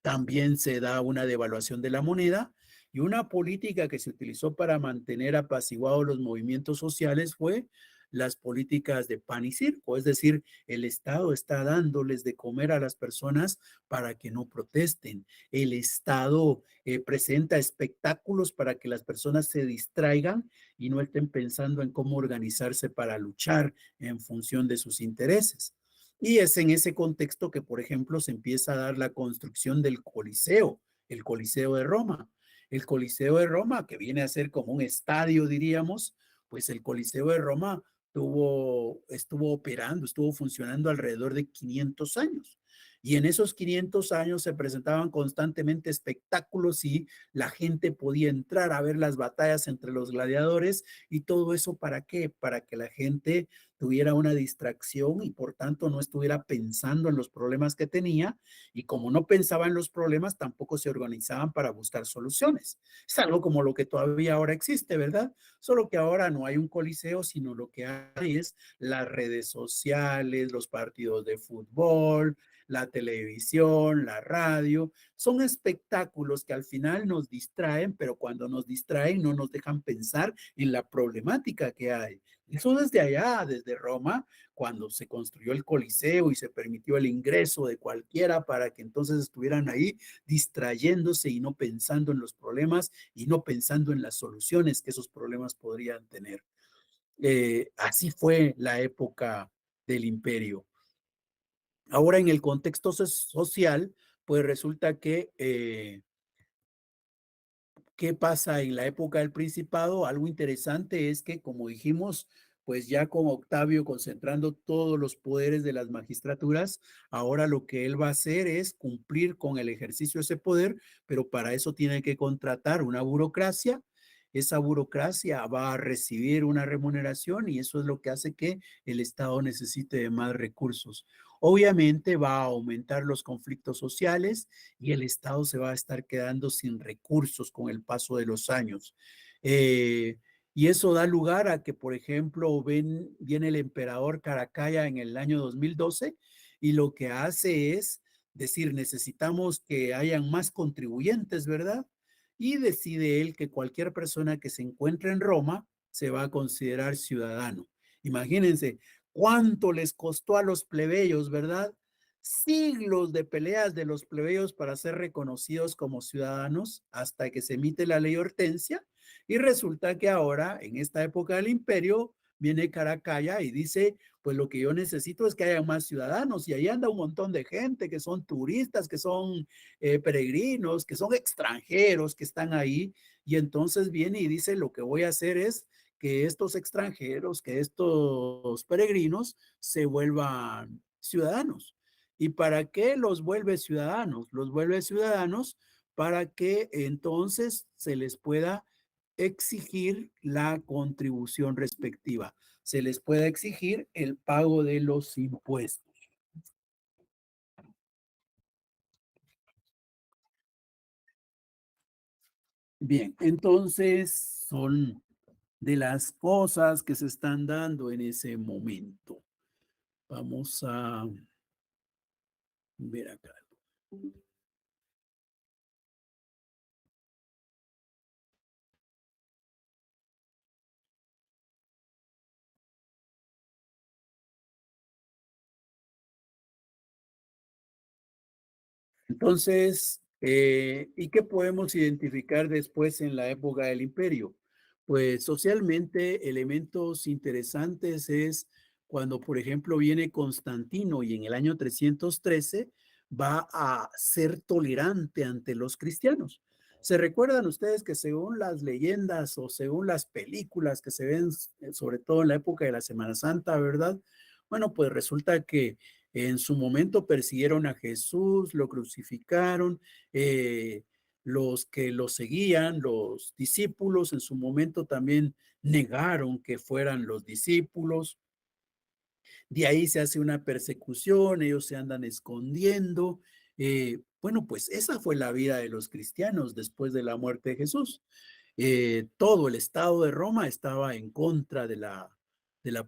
También se da una devaluación de la moneda y una política que se utilizó para mantener apaciguados los movimientos sociales fue las políticas de pan y circo, es decir, el Estado está dándoles de comer a las personas para que no protesten. El Estado presenta espectáculos para que las personas se distraigan y no estén pensando en cómo organizarse para luchar en función de sus intereses. Y es en ese contexto que, por ejemplo, se empieza a dar la construcción del Coliseo, el Coliseo de Roma. El Coliseo de Roma, que viene a ser como un estadio, diríamos, pues el Coliseo de Roma estuvo operando, estuvo funcionando alrededor de 500 años. Y en esos 500 años se presentaban constantemente espectáculos y la gente podía entrar a ver las batallas entre los gladiadores y todo eso ¿para qué? Para que la gente tuviera una distracción y por tanto no estuviera pensando en los problemas que tenía y como no pensaba en los problemas tampoco se organizaban para buscar soluciones. Es algo como lo que todavía ahora existe, ¿verdad? Solo que ahora no hay un coliseo, sino lo que hay es las redes sociales, los partidos de fútbol, la televisión, la radio. Son espectáculos que al final nos distraen, pero cuando nos distraen no nos dejan pensar en la problemática que hay. Eso desde allá, desde Roma, cuando se construyó el Coliseo y se permitió el ingreso de cualquiera para que entonces estuvieran ahí distrayéndose y no pensando en los problemas y no pensando en las soluciones que esos problemas podrían tener. Así fue la época del imperio. Ahora en el contexto social, pues resulta que ¿qué pasa en la época del Principado? Algo interesante es que, como dijimos, pues ya con Octavio concentrando todos los poderes de las magistraturas, ahora lo que él va a hacer es cumplir con el ejercicio de ese poder, pero para eso tiene que contratar una burocracia. Esa burocracia va a recibir una remuneración y eso es lo que hace que el Estado necesite de más recursos. Obviamente va a aumentar los conflictos sociales y el Estado se va a estar quedando sin recursos con el paso de los años. Y eso da lugar a que, por ejemplo, viene el emperador Caracalla en el año 2012 y lo que hace es decir, necesitamos que hayan más contribuyentes, ¿verdad? Y decide él que cualquier persona que se encuentre en Roma se va a considerar ciudadano. Imagínense cuánto les costó a los plebeyos, ¿verdad? Siglos de peleas de los plebeyos para ser reconocidos como ciudadanos hasta que se emite la ley Hortensia y resulta que ahora, en esta época del imperio, viene Caracalla y dice, pues lo que yo necesito es que haya más ciudadanos y ahí anda un montón de gente que son turistas, que son peregrinos, que son extranjeros que están ahí y entonces viene y dice, lo que voy a hacer es que estos extranjeros, que estos peregrinos se vuelvan ciudadanos. ¿Y para qué los vuelve ciudadanos? Los vuelve ciudadanos para que entonces se les pueda exigir la contribución respectiva, se les pueda exigir el pago de los impuestos. Bien, entonces son de las cosas que se están dando en ese momento. Vamos a ver acá. Entonces, ¿y qué podemos identificar después en la época del imperio? Pues socialmente, elementos interesantes es cuando, por ejemplo, viene Constantino y en el año 313 va a ser tolerante ante los cristianos. ¿Se recuerdan ustedes que según las leyendas o según las películas que se ven, sobre todo en la época de la Semana Santa, ¿verdad? Bueno, pues resulta que en su momento persiguieron a Jesús, lo crucificaron, eh, los que lo seguían, los discípulos, en su momento también negaron que fueran los discípulos. De ahí se hace una persecución, ellos se andan escondiendo. Bueno, pues esa fue la vida de los cristianos después de la muerte de Jesús. Todo el Estado de Roma estaba en contra de la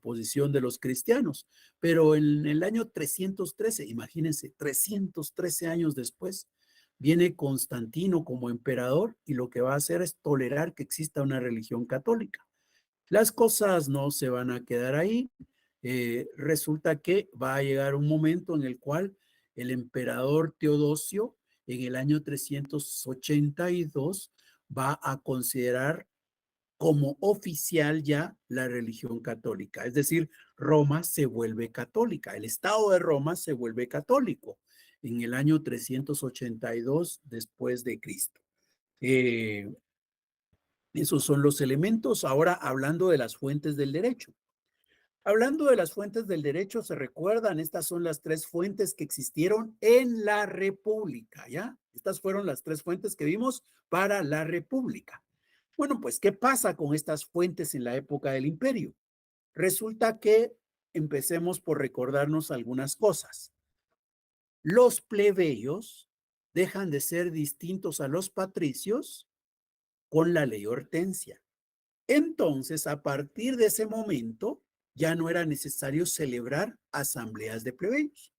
posición de los cristianos, pero en el año 313, imagínense, 313 años después, viene Constantino como emperador y lo que va a hacer es tolerar que exista una religión católica. Las cosas no se van a quedar ahí. Resulta que va a llegar un momento en el cual el emperador Teodosio, en el año 382, va a considerar como oficial ya la religión católica. Es decir, Roma se vuelve católica, el Estado de Roma se vuelve católico en el año 382 después de Cristo. Esos son los elementos. Ahora hablando de las fuentes del derecho. Hablando de las fuentes del derecho, se recuerdan, estas son las tres fuentes que existieron en la República, ¿ya? Estas fueron las tres fuentes que vimos para la República. Bueno, pues, ¿qué pasa con estas fuentes en la época del Imperio? Resulta que empecemos por recordarnos algunas cosas. Los plebeyos dejan de ser distintos a los patricios con la ley Hortensia. Entonces, a partir de ese momento, ya no era necesario celebrar asambleas de plebeyos,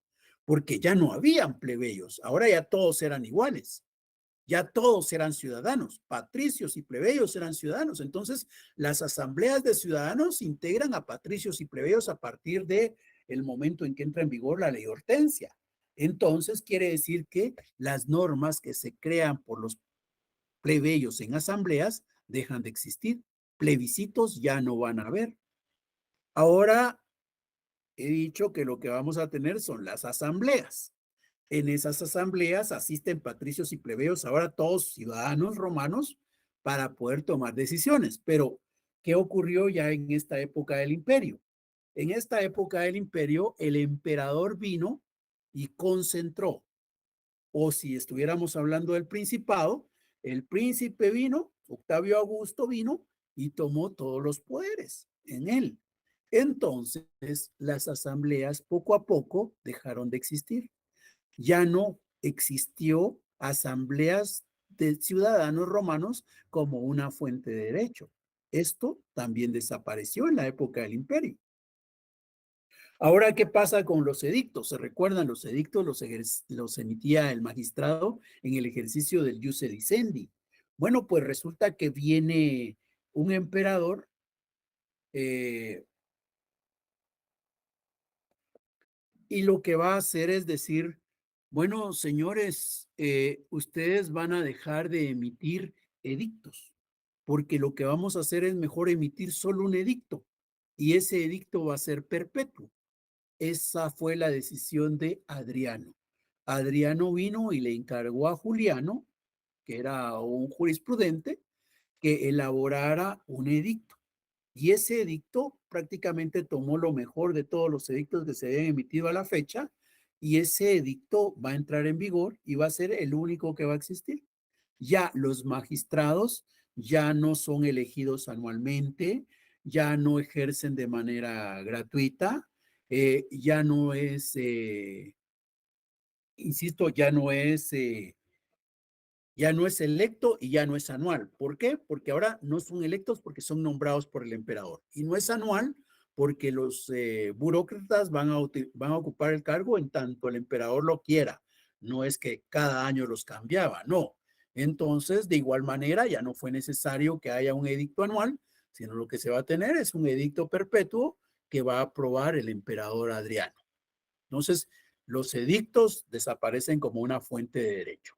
porque ya no habían plebeyos, ahora ya todos eran iguales, ya todos eran ciudadanos, patricios y plebeyos eran ciudadanos. Entonces, las asambleas de ciudadanos integran a patricios y plebeyos a partir de el momento en que entra en vigor la ley Hortensia. Entonces, quiere decir que las normas que se crean por los plebeyos en asambleas dejan de existir. Plebiscitos ya no van a haber. Ahora he dicho que lo que vamos a tener son las asambleas. En esas asambleas asisten patricios y plebeyos, ahora todos ciudadanos romanos, para poder tomar decisiones. Pero, ¿qué ocurrió ya en esta época del imperio? En esta época del imperio, el emperador vino y concentró. O si estuviéramos hablando del principado, el príncipe vino, Octavio Augusto vino y tomó todos los poderes en él. Entonces, las asambleas poco a poco dejaron de existir. Ya no existió asambleas de ciudadanos romanos como una fuente de derecho. Esto también desapareció en la época del imperio. Ahora, ¿qué pasa con los edictos? ¿Se recuerdan? Los edictos los emitía el magistrado en el ejercicio del ius edicendi. Bueno, pues resulta que viene un emperador y lo que va a hacer es decir, bueno, señores, ustedes van a dejar de emitir edictos, porque lo que vamos a hacer es mejor emitir solo un edicto, y ese edicto va a ser perpetuo. Esa fue la decisión de Adriano. Adriano vino y le encargó a Juliano, que era un jurisprudente, que elaborara un edicto. Y ese edicto prácticamente tomó lo mejor de todos los edictos que se habían emitido a la fecha, y ese edicto va a entrar en vigor y va a ser el único que va a existir. Ya los magistrados ya no son elegidos anualmente, ya no ejercen de manera gratuita, ya no es, insisto, ya no es electo y ya no es anual. ¿Por qué? Porque ahora no son electos porque son nombrados por el emperador. Y no es anual porque los burócratas van a ocupar el cargo en tanto el emperador lo quiera. No es que cada año los cambiaba, no. Entonces, de igual manera, ya no fue necesario que haya un edicto anual, sino lo que se va a tener es un edicto perpetuo que va a aprobar el emperador Adriano. Entonces, los edictos desaparecen como una fuente de derecho.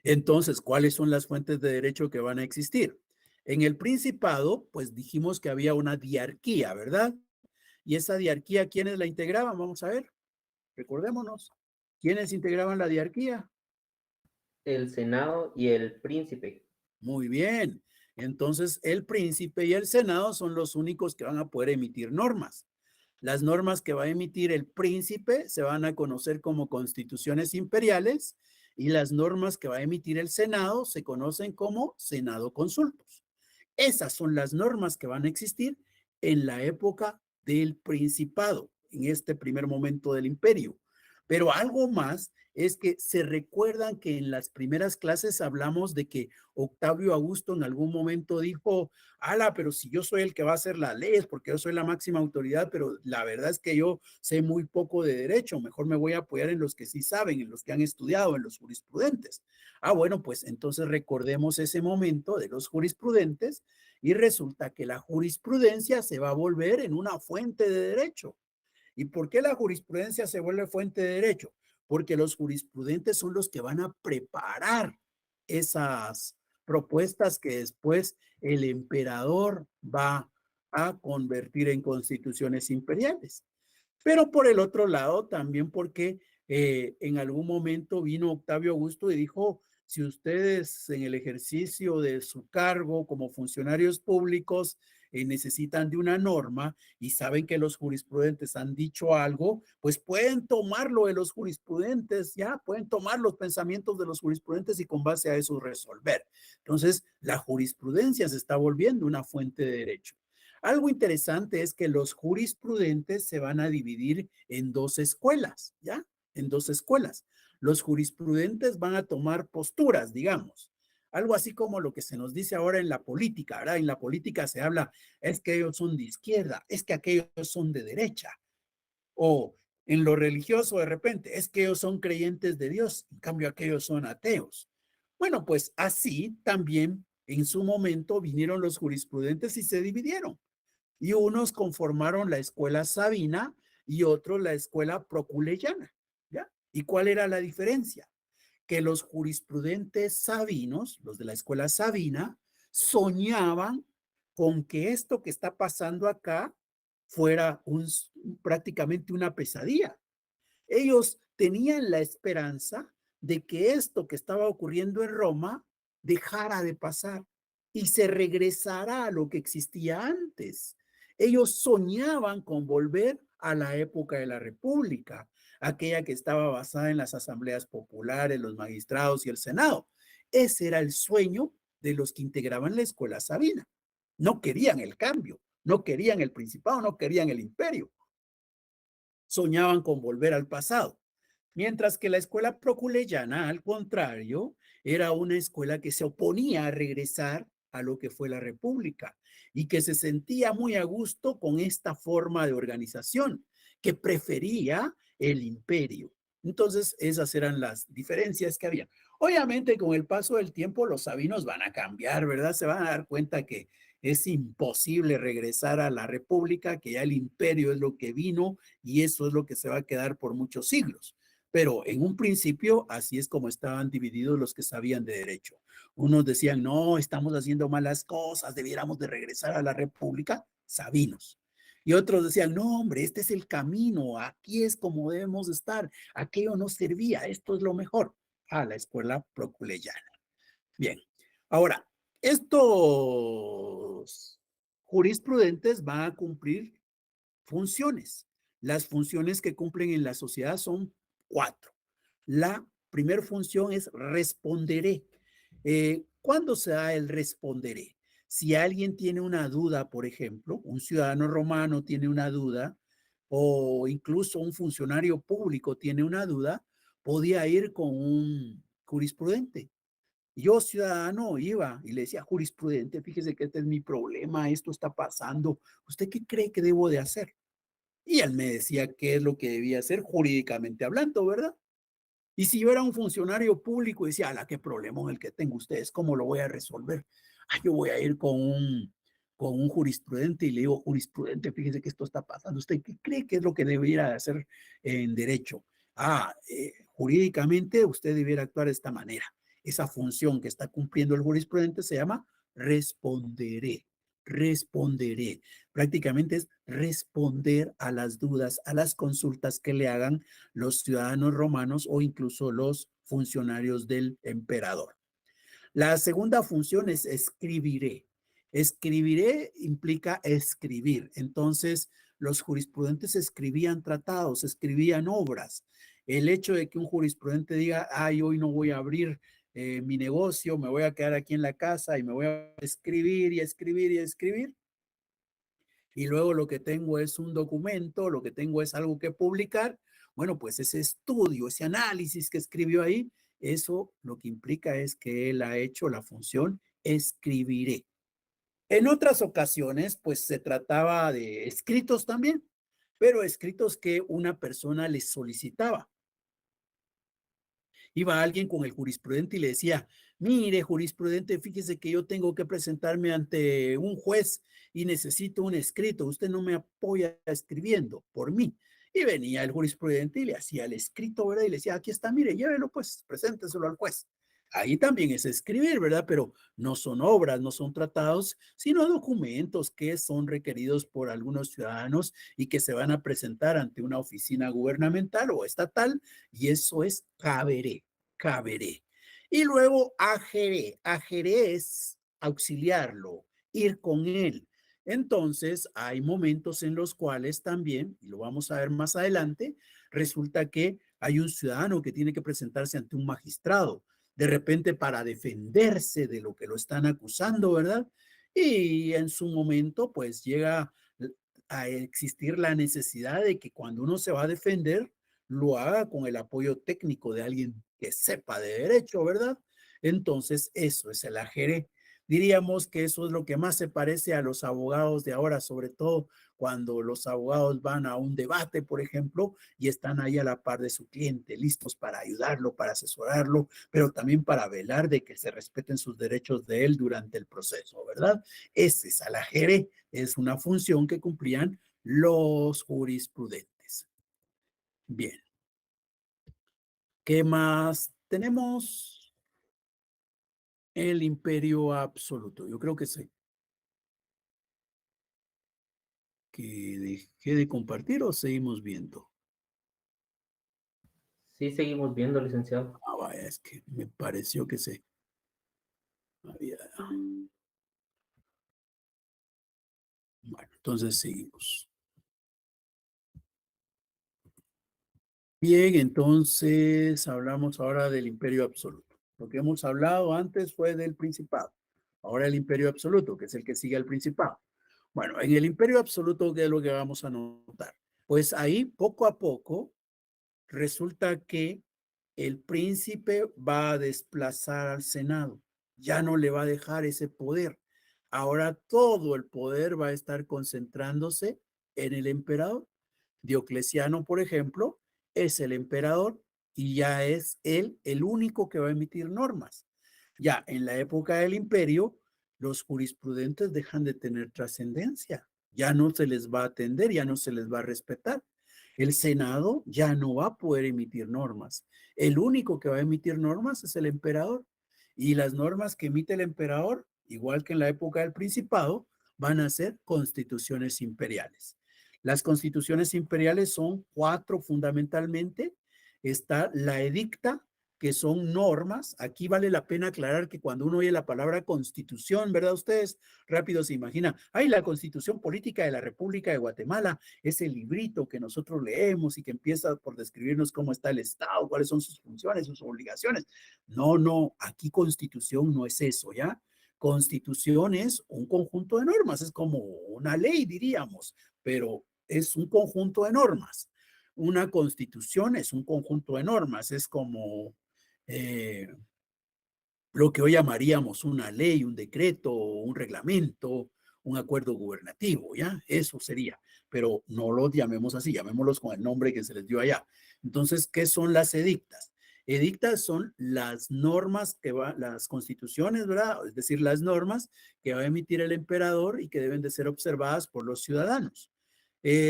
Entonces, ¿cuáles son las fuentes de derecho que van a existir? En el Principado, pues dijimos que había una diarquía, ¿verdad? Y esa diarquía, ¿quiénes la integraban? Vamos a ver, recordémonos. ¿Quiénes integraban la diarquía? El Senado y el príncipe. Muy bien. Entonces, el príncipe y el Senado son los únicos que van a poder emitir normas. Las normas que va a emitir el príncipe se van a conocer como constituciones imperiales y las normas que va a emitir el Senado se conocen como Senado Consultos. Esas son las normas que van a existir en la época del Principado, en este primer momento del imperio. Pero algo más es que se recuerdan que en las primeras clases hablamos de que Octavio Augusto en algún momento dijo, ala, pero si yo soy el que va a hacer las leyes, porque yo soy la máxima autoridad, pero la verdad es que yo sé muy poco de derecho, mejor me voy a apoyar en los que sí saben, en los que han estudiado, en los jurisprudentes. Ah, bueno, pues entonces recordemos ese momento de los jurisprudentes y resulta que la jurisprudencia se va a volver en una fuente de derecho. ¿Y por qué la jurisprudencia se vuelve fuente de derecho? Porque los jurisprudentes son los que van a preparar esas propuestas que después el emperador va a convertir en constituciones imperiales. Pero por el otro lado, también porque en algún momento vino Octavio Augusto y dijo, si ustedes en el ejercicio de su cargo como funcionarios públicos necesitan de una norma y saben que los jurisprudentes han dicho algo, pues pueden tomarlo de los jurisprudentes, ya pueden tomar los pensamientos de los jurisprudentes y con base a eso resolver. Entonces, la jurisprudencia se está volviendo una fuente de derecho. Algo interesante es que los jurisprudentes se van a dividir en dos escuelas, ¿ya? En dos escuelas. Los jurisprudentes van a tomar posturas, digamos. Algo así como lo que se nos dice ahora en la política, ¿verdad? En la política se habla, es que ellos son de izquierda, es que aquellos son de derecha. O en lo religioso de repente, es que ellos son creyentes de Dios, en cambio aquellos son ateos. Bueno, pues así también en su momento vinieron los jurisprudentes y se dividieron y unos conformaron la escuela sabina y otros la escuela proculeyana, ¿ya? ¿Y cuál era la diferencia? Que los jurisprudentes sabinos, los de la escuela sabina, soñaban con que esto que está pasando acá fuera prácticamente una pesadilla. Ellos tenían la esperanza de que esto que estaba ocurriendo en Roma dejara de pasar y se regresara a lo que existía antes. Ellos soñaban con volver a la época de la República, aquella que estaba basada en las asambleas populares, los magistrados y el Senado. Ese era el sueño de los que integraban la escuela sabina. No querían el cambio, no querían el principado, no querían el imperio. Soñaban con volver al pasado. Mientras que la escuela proculeyana, al contrario, era una escuela que se oponía a regresar a lo que fue la República y que se sentía muy a gusto con esta forma de organización, que prefería el imperio. Entonces, esas eran las diferencias que había. Obviamente, con el paso del tiempo, los sabinos van a cambiar, ¿verdad? Se van a dar cuenta que es imposible regresar a la República, que ya el imperio es lo que vino y eso es lo que se va a quedar por muchos siglos. Pero en un principio así es como estaban divididos los que sabían de derecho. Unos decían, no, estamos haciendo malas cosas, debiéramos de regresar a la República, sabinos. Y otros decían, no, hombre, este es el camino, aquí es como debemos estar, aquello no servía, esto es lo mejor. A la escuela proculeyana. Bien, ahora, estos jurisprudentes van a cumplir funciones. Las funciones que cumplen en la sociedad son 4. La primera función es responderé. ¿Cuándo se da el responderé? Si alguien tiene una duda, por ejemplo, un ciudadano romano tiene una duda, o incluso un funcionario público tiene una duda, podía ir con un jurisprudente. Yo, ciudadano, iba y le decía, jurisprudente, fíjese que este es mi problema, esto está pasando. ¿Usted qué cree que debo de hacer? Y él me decía qué es lo que debía hacer jurídicamente hablando, ¿verdad? Y si yo era un funcionario público, decía, ala, qué problema en el que tengo ustedes, ¿cómo lo voy a resolver? Ah, yo voy a ir con un jurisprudente y le digo, jurisprudente, fíjese que esto está pasando. ¿Usted qué cree que es lo que debería hacer en derecho? Jurídicamente usted debiera actuar de esta manera. Esa función que está cumpliendo el jurisprudente se llama responderé. Responderé. Prácticamente es responder a las dudas, a las consultas que le hagan los ciudadanos romanos o incluso los funcionarios del emperador. La segunda función es escribiré. Escribiré implica escribir. Entonces, los jurisprudentes escribían tratados, escribían obras El hecho de que un jurisprudente diga, ay, hoy no voy a abrir mi negocio, me voy a quedar aquí en la casa y me voy a escribir y escribir y escribir, y luego lo que tengo es un documento, lo que tengo es algo que publicar, bueno, pues ese estudio, ese análisis que escribió ahí, eso lo que implica es que él ha hecho la función escribiré. En otras ocasiones, pues se trataba de escritos también, pero escritos que una persona les solicitaba. Iba alguien con el jurisprudente y le decía, mire, jurisprudente, fíjese que yo tengo que presentarme ante un juez y necesito un escrito. Usted no me apoya escribiendo por mí. Y venía el jurisprudente y le hacía el escrito, ¿verdad? Y le decía, aquí está, mire, llévelo pues, presénteselo al juez. Ahí también es escribir, ¿verdad? Pero no son obras, no son tratados, sino documentos que son requeridos por algunos ciudadanos y que se van a presentar ante una oficina gubernamental o estatal, y eso es caberé, caberé. Y luego ageré, ageré es auxiliarlo, ir con él. Entonces, hay momentos en los cuales también, y lo vamos a ver más adelante, resulta que hay un ciudadano que tiene que presentarse ante un magistrado, de repente para defenderse de lo que lo están acusando, ¿verdad? Y en su momento, pues llega a existir la necesidad de que cuando uno se va a defender, lo haga con el apoyo técnico de alguien que sepa de derecho, ¿verdad? Entonces, eso es el ajeré. Diríamos que eso es lo que más se parece a los abogados de ahora, sobre todo cuando los abogados van a un debate, por ejemplo, y están ahí a la par de su cliente, listos para ayudarlo, para asesorarlo, pero también para velar de que se respeten sus derechos de él durante el proceso, ¿verdad? Ese es el ajeré, es una función que cumplían los jurisprudentes. Bien. ¿Qué más tenemos? El imperio absoluto. Yo creo que sí. ¿Que dejé de compartir o seguimos viendo? Sí, seguimos viendo, licenciado. Ah, vaya, es que me pareció que se había... Bueno, entonces seguimos. Bien, entonces hablamos ahora del imperio absoluto. Lo que hemos hablado antes fue del principado. Ahora el imperio absoluto, que es el que sigue al principado. Bueno, en el imperio absoluto, ¿qué es lo que vamos a notar? Pues ahí, poco a poco, resulta que el príncipe va a desplazar al Senado. Ya no le va a dejar ese poder. Ahora todo el poder va a estar concentrándose en el emperador. Diocleciano, por ejemplo, es el emperador y ya es él el único que va a emitir normas. Ya en la época del imperio, los jurisprudentes dejan de tener trascendencia. Ya no se les va a atender, ya no se les va a respetar. El Senado ya no va a poder emitir normas. El único que va a emitir normas es el emperador. Y las normas que emite el emperador, igual que en la época del Principado, van a ser constituciones imperiales. Las constituciones imperiales son 4 fundamentalmente. Está la edicta, que son normas. Aquí vale la pena aclarar que cuando uno oye la palabra constitución, ¿verdad? Ustedes rápido se imaginan, ay, la constitución política de la República de Guatemala, ese librito que nosotros leemos y que empieza por describirnos cómo está el Estado, cuáles son sus funciones, sus obligaciones. No, no, aquí constitución no es eso, ¿ya? Constitución es un conjunto de normas, es como una ley, diríamos, pero es un conjunto de normas. Una constitución es un conjunto de normas, es como lo que hoy llamaríamos una ley, un decreto, un reglamento, un acuerdo gubernativo, ¿ya? Eso sería, pero no los llamemos así, llamémoslos con el nombre que se les dio allá. Entonces, ¿qué son las edictas? Edictas son las normas que va, las constituciones, ¿verdad? Es decir, las normas que va a emitir el emperador y que deben de ser observadas por los ciudadanos.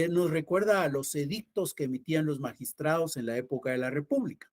Nos recuerda a los edictos que emitían los magistrados en la época de la República.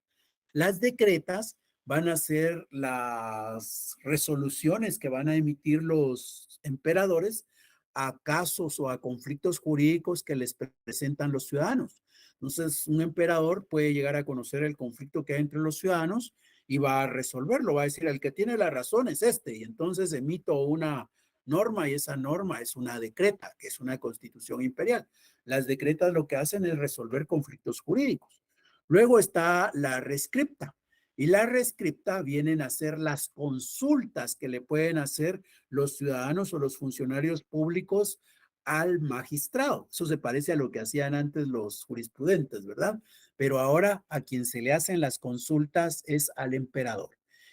Las decretas van a ser las resoluciones que van a emitir los emperadores a casos o a conflictos jurídicos que les presentan los ciudadanos. Entonces, un emperador puede llegar a conocer el conflicto que hay entre los ciudadanos y va a resolverlo, va a decir, el que tiene la razón es este, y entonces emito una norma y esa norma es una decreta, que es una constitución imperial. Las decretas lo que hacen es resolver conflictos jurídicos. Luego está la rescripta. Y la rescripta vienen a ser las consultas que le pueden hacer los ciudadanos o los funcionarios públicos al magistrado. Eso se parece a lo que hacían antes los jurisprudentes, ¿verdad? Pero ahora a quien se le hacen las consultas es al emperador.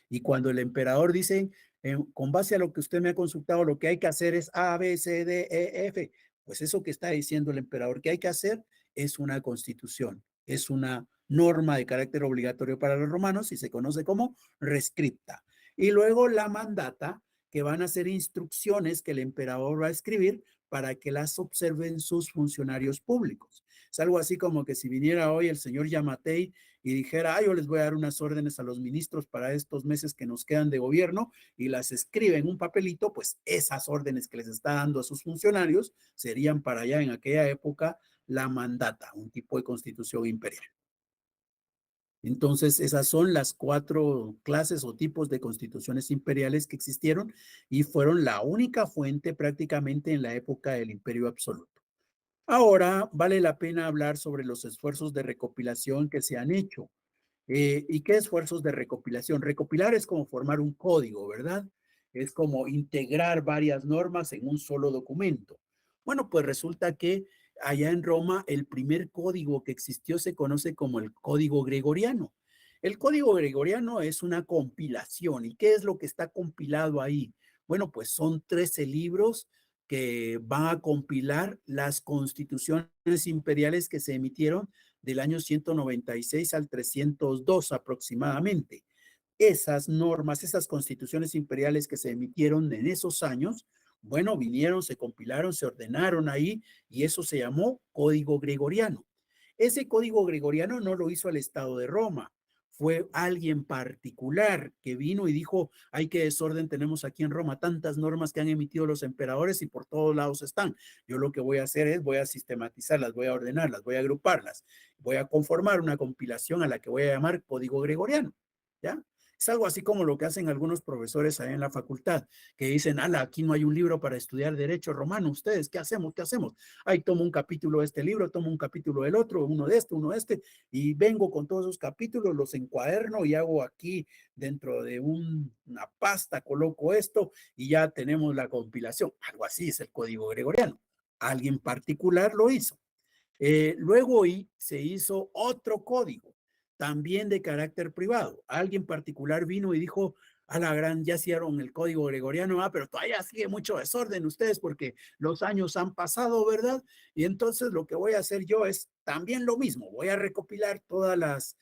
Y cuando el emperador dice, con base a lo que usted me ha consultado, lo que hay que hacer es A, B, C, D, E, F, pues eso que está diciendo el emperador que hay que hacer es una constitución, es una norma de carácter obligatorio para los romanos y se conoce como rescripta. Y luego la mandata, que van a ser instrucciones que el emperador va a escribir para que las observen sus funcionarios públicos. Es algo así como que si viniera hoy el señor Yamatei y dijera, yo les voy a dar unas órdenes a los ministros para estos meses que nos quedan de gobierno y las escribe en un papelito, pues esas órdenes que les está dando a sus funcionarios serían para allá en aquella época la mandata, un tipo de constitución imperial. Entonces, esas son las 4 clases o tipos de constituciones imperiales que existieron y fueron la única fuente prácticamente en la época del Imperio Absoluto. Ahora vale la pena hablar sobre los esfuerzos de recopilación que se han hecho. ¿Y qué esfuerzos de recopilación? Recopilar es como formar un código, ¿verdad? Es como integrar varias normas en un solo documento. Bueno, pues resulta que allá en Roma el primer código que existió se conoce como el Código Gregoriano. El Código Gregoriano es una compilación. ¿Y qué es lo que está compilado ahí? Bueno, pues son 13 libros que van a compilar las constituciones imperiales que se emitieron del año 196 al 302 aproximadamente. Esas normas, esas constituciones imperiales que se emitieron en esos años, bueno, vinieron, se compilaron, se ordenaron ahí y eso se llamó Código Gregoriano. Ese Código Gregoriano no lo hizo el Estado de Roma, fue alguien particular que vino y dijo, ay, qué desorden tenemos aquí en Roma, tantas normas que han emitido los emperadores y por todos lados están. Yo lo que voy a hacer es, voy a sistematizarlas, voy a ordenarlas, voy a agruparlas, voy a conformar una compilación a la que voy a llamar Código Gregoriano, ¿ya? Es algo así como lo que hacen algunos profesores ahí en la facultad, que dicen, ala, aquí no hay un libro para estudiar derecho romano, ustedes, ¿qué hacemos? ¿Qué hacemos? Ahí tomo un capítulo de este libro, tomo un capítulo del otro, uno de este, y vengo con todos esos capítulos, los encuaderno y hago aquí dentro de una pasta, coloco esto y ya tenemos la compilación. Algo así es el Código Gregoriano. Alguien particular lo hizo. Luego se hizo otro código, también de carácter privado. Alguien particular vino y dijo, a la gran, ya hicieron el código gregoriano, pero todavía sigue mucho desorden ustedes porque los años han pasado, ¿verdad? Y entonces lo que voy a hacer yo es también lo mismo, voy a recopilar todas las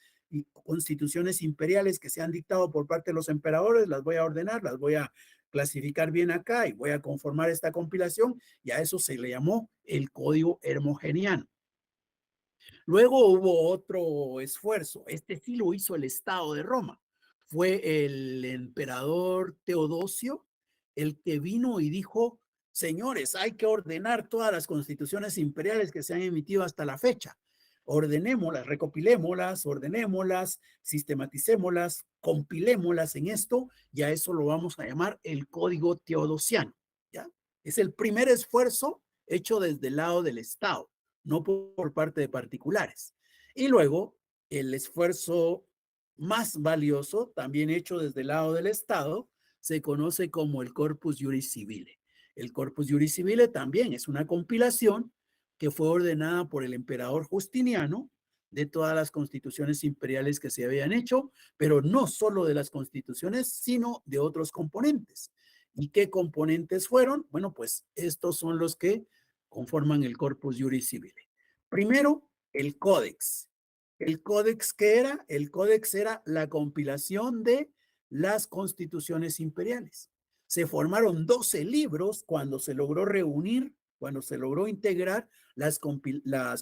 constituciones imperiales que se han dictado por parte de los emperadores, las voy a ordenar, las voy a clasificar bien acá y voy a conformar esta compilación y a eso se le llamó el código hermogeniano. Luego hubo otro esfuerzo, este sí lo hizo el Estado de Roma. Fue el emperador Teodosio el que vino y dijo, señores, hay que ordenar todas las constituciones imperiales que se han emitido hasta la fecha. Ordenémoslas, recopilémoslas, ordenémoslas, sistematicémoslas, compilémoslas en esto y a eso lo vamos a llamar el Código Teodosiano, ¿ya? Es el primer esfuerzo hecho desde el lado del Estado, no por parte de particulares. Y luego el esfuerzo más valioso, también hecho desde el lado del Estado, se conoce como el Corpus Juris Civile. El Corpus Juris Civile también es una compilación que fue ordenada por el emperador Justiniano de todas las constituciones imperiales que se habían hecho, pero no solo de las constituciones, sino de otros componentes. ¿Y qué componentes fueron? Bueno, pues estos son los que conforman el Corpus Juris Civile. Primero, el Códex. ¿El Códex qué era? El Códex era la compilación de las constituciones imperiales. Se formaron 12 libros cuando se logró reunir, cuando se logró integrar las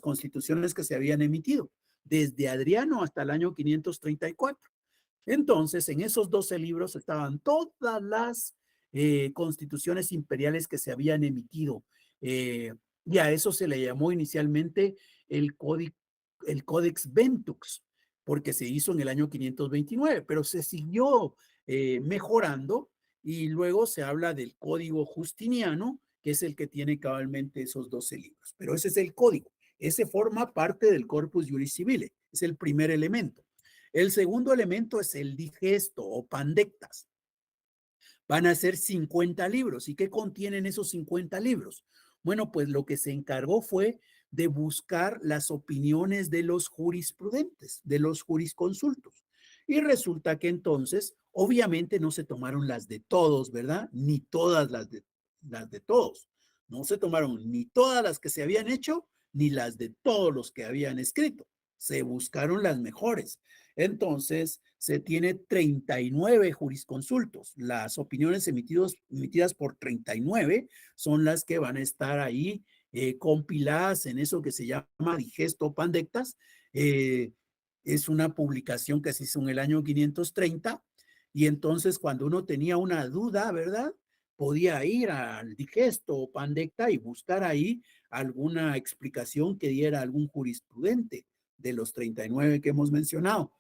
constituciones que se habían emitido, desde Adriano hasta el año 534. Entonces, en esos 12 libros estaban todas las constituciones imperiales que se habían emitido. Y a eso se le llamó inicialmente el Codex Ventux, porque se hizo en el año 529, pero se siguió mejorando y luego se habla del Código Justiniano, que es el que tiene cabalmente esos 12 libros. Pero ese es el código, ese forma parte del Corpus Juris Civile. Es el primer elemento. El segundo elemento es el digesto o pandectas. Van a ser 50 libros. ¿Y qué contienen esos 50 libros? Bueno, pues lo que se encargó fue de buscar las opiniones de los jurisprudentes, de los jurisconsultos. Y resulta que entonces, obviamente no se tomaron las de todos, ¿verdad? Ni todas las de todos. No se tomaron ni todas las que se habían hecho, ni las de todos los que habían escrito. Se buscaron las mejores. Entonces, se tiene 39 jurisconsultos. Las opiniones emitidas por 39 son las que van a estar ahí compiladas en eso que se llama Digesto Pandectas. Es una publicación que se hizo en el año 530 y entonces cuando uno tenía una duda, ¿verdad? Podía ir al Digesto Pandecta y buscar ahí alguna explicación que diera algún jurisprudente de los 39 que hemos mencionado.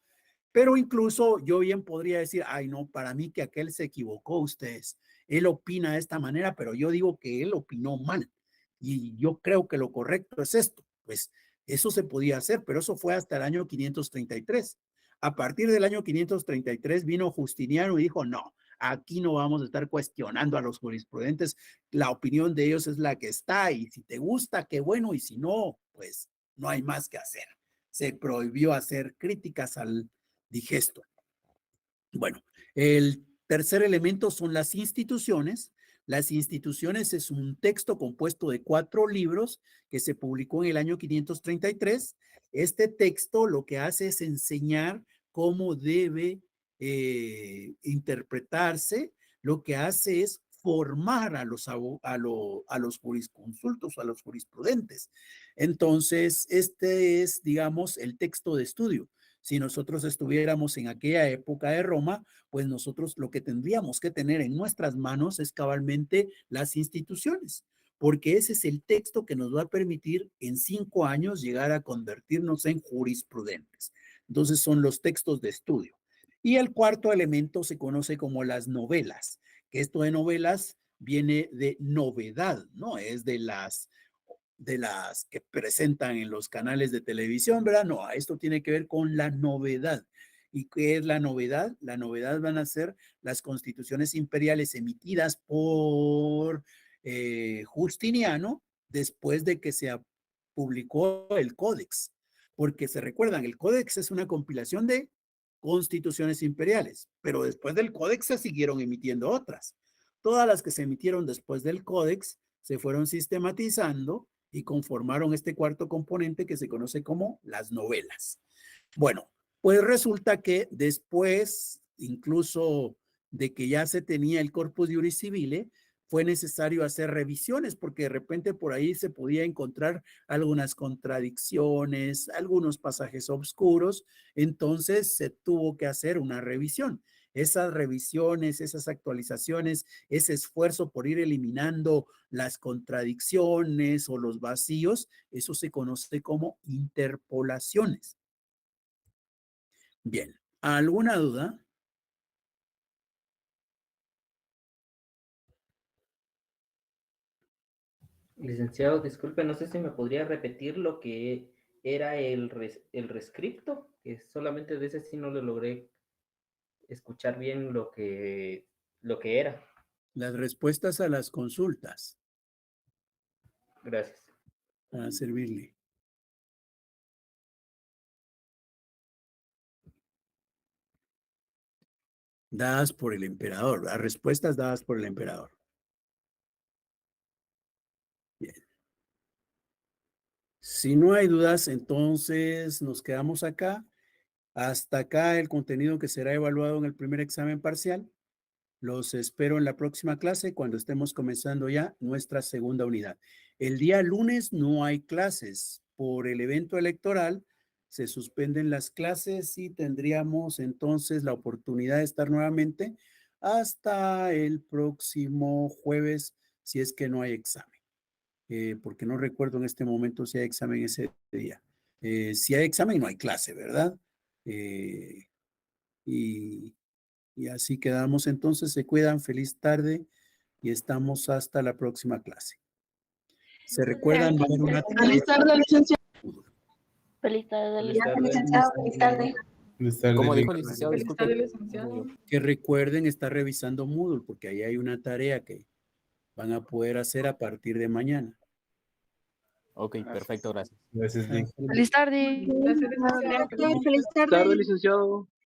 Pero incluso yo bien podría decir, ay no, para mí que aquel se equivocó ustedes. Él opina de esta manera, pero yo digo que él opinó mal. Y yo creo que lo correcto es esto. Pues eso se podía hacer, pero eso fue hasta el año 533. A partir del año 533 vino Justiniano y dijo, no, aquí no vamos a estar cuestionando a los jurisprudentes. La opinión de ellos es la que está y si te gusta, qué bueno, y si no, pues no hay más que hacer. Se prohibió hacer críticas al digesto. Bueno, el tercer elemento son las instituciones. Las instituciones es un texto compuesto de 4 libros que se publicó en el año 533. Este texto lo que hace es enseñar cómo debe interpretarse. Lo que hace es formar a los jurisconsultos, a los jurisprudentes. Entonces, este es, digamos, el texto de estudio. Si nosotros estuviéramos en aquella época de Roma, pues nosotros lo que tendríamos que tener en nuestras manos es cabalmente las instituciones, porque ese es el texto que nos va a permitir en 5 años llegar a convertirnos en jurisprudentes. Entonces son los textos de estudio. Y el cuarto elemento se conoce como las novelas, que esto de novelas viene de novedad, ¿no? Es de las que presentan en los canales de televisión, ¿verdad? No, esto tiene que ver con la novedad. ¿Y qué es la novedad? La novedad van a ser las constituciones imperiales emitidas por Justiniano después de que se publicó el Códex. Porque se recuerdan, el Códex es una compilación de constituciones imperiales, pero después del Códex se siguieron emitiendo otras. Todas las que se emitieron después del Códex se fueron sistematizando y conformaron este cuarto componente que se conoce como las novelas. Bueno, pues resulta que después, incluso de que ya se tenía el Corpus Juris Civile, fue necesario hacer revisiones porque de repente por ahí se podía encontrar algunas contradicciones, algunos pasajes oscuros, entonces se tuvo que hacer una revisión. Esas revisiones, esas actualizaciones, ese esfuerzo por ir eliminando las contradicciones o los vacíos, eso se conoce como interpolaciones. Bien, ¿alguna duda? Licenciado, disculpe, no sé si me podría repetir lo que era el rescripto, que solamente de ese sí no le logré escuchar bien lo que era. Las respuestas a las consultas. Gracias. A servirle. Dadas por el emperador, las respuestas dadas por el emperador. Bien. Si no hay dudas, entonces nos quedamos acá. Hasta acá el contenido que será evaluado en el primer examen parcial. Los espero en la próxima clase cuando estemos comenzando ya nuestra segunda unidad. El día lunes no hay clases por el evento electoral. Se suspenden las clases y tendríamos entonces la oportunidad de estar nuevamente hasta el próximo jueves si es que no hay examen. Porque no recuerdo en este momento si hay examen ese día. Si hay examen no hay clase, ¿verdad? Y así quedamos entonces, se cuidan, feliz tarde y estamos hasta la próxima clase. Se recuerdan, va a haber una Feliz tarde, licenciado. Feliz tarde, Feliz tarde. Licenciado, feliz tarde. Feliz tarde, ¿Cómo dijo, Lincoln. licenciado? Feliz Disculpe. tarde, licenciado. Que recuerden estar revisando Moodle porque ahí hay una tarea que van a poder hacer a partir de mañana. Ok, perfecto, gracias. Gracias, Lincoln. Feliz tarde. Gracias, licenciado. Feliz tarde. Tarde, licenciado.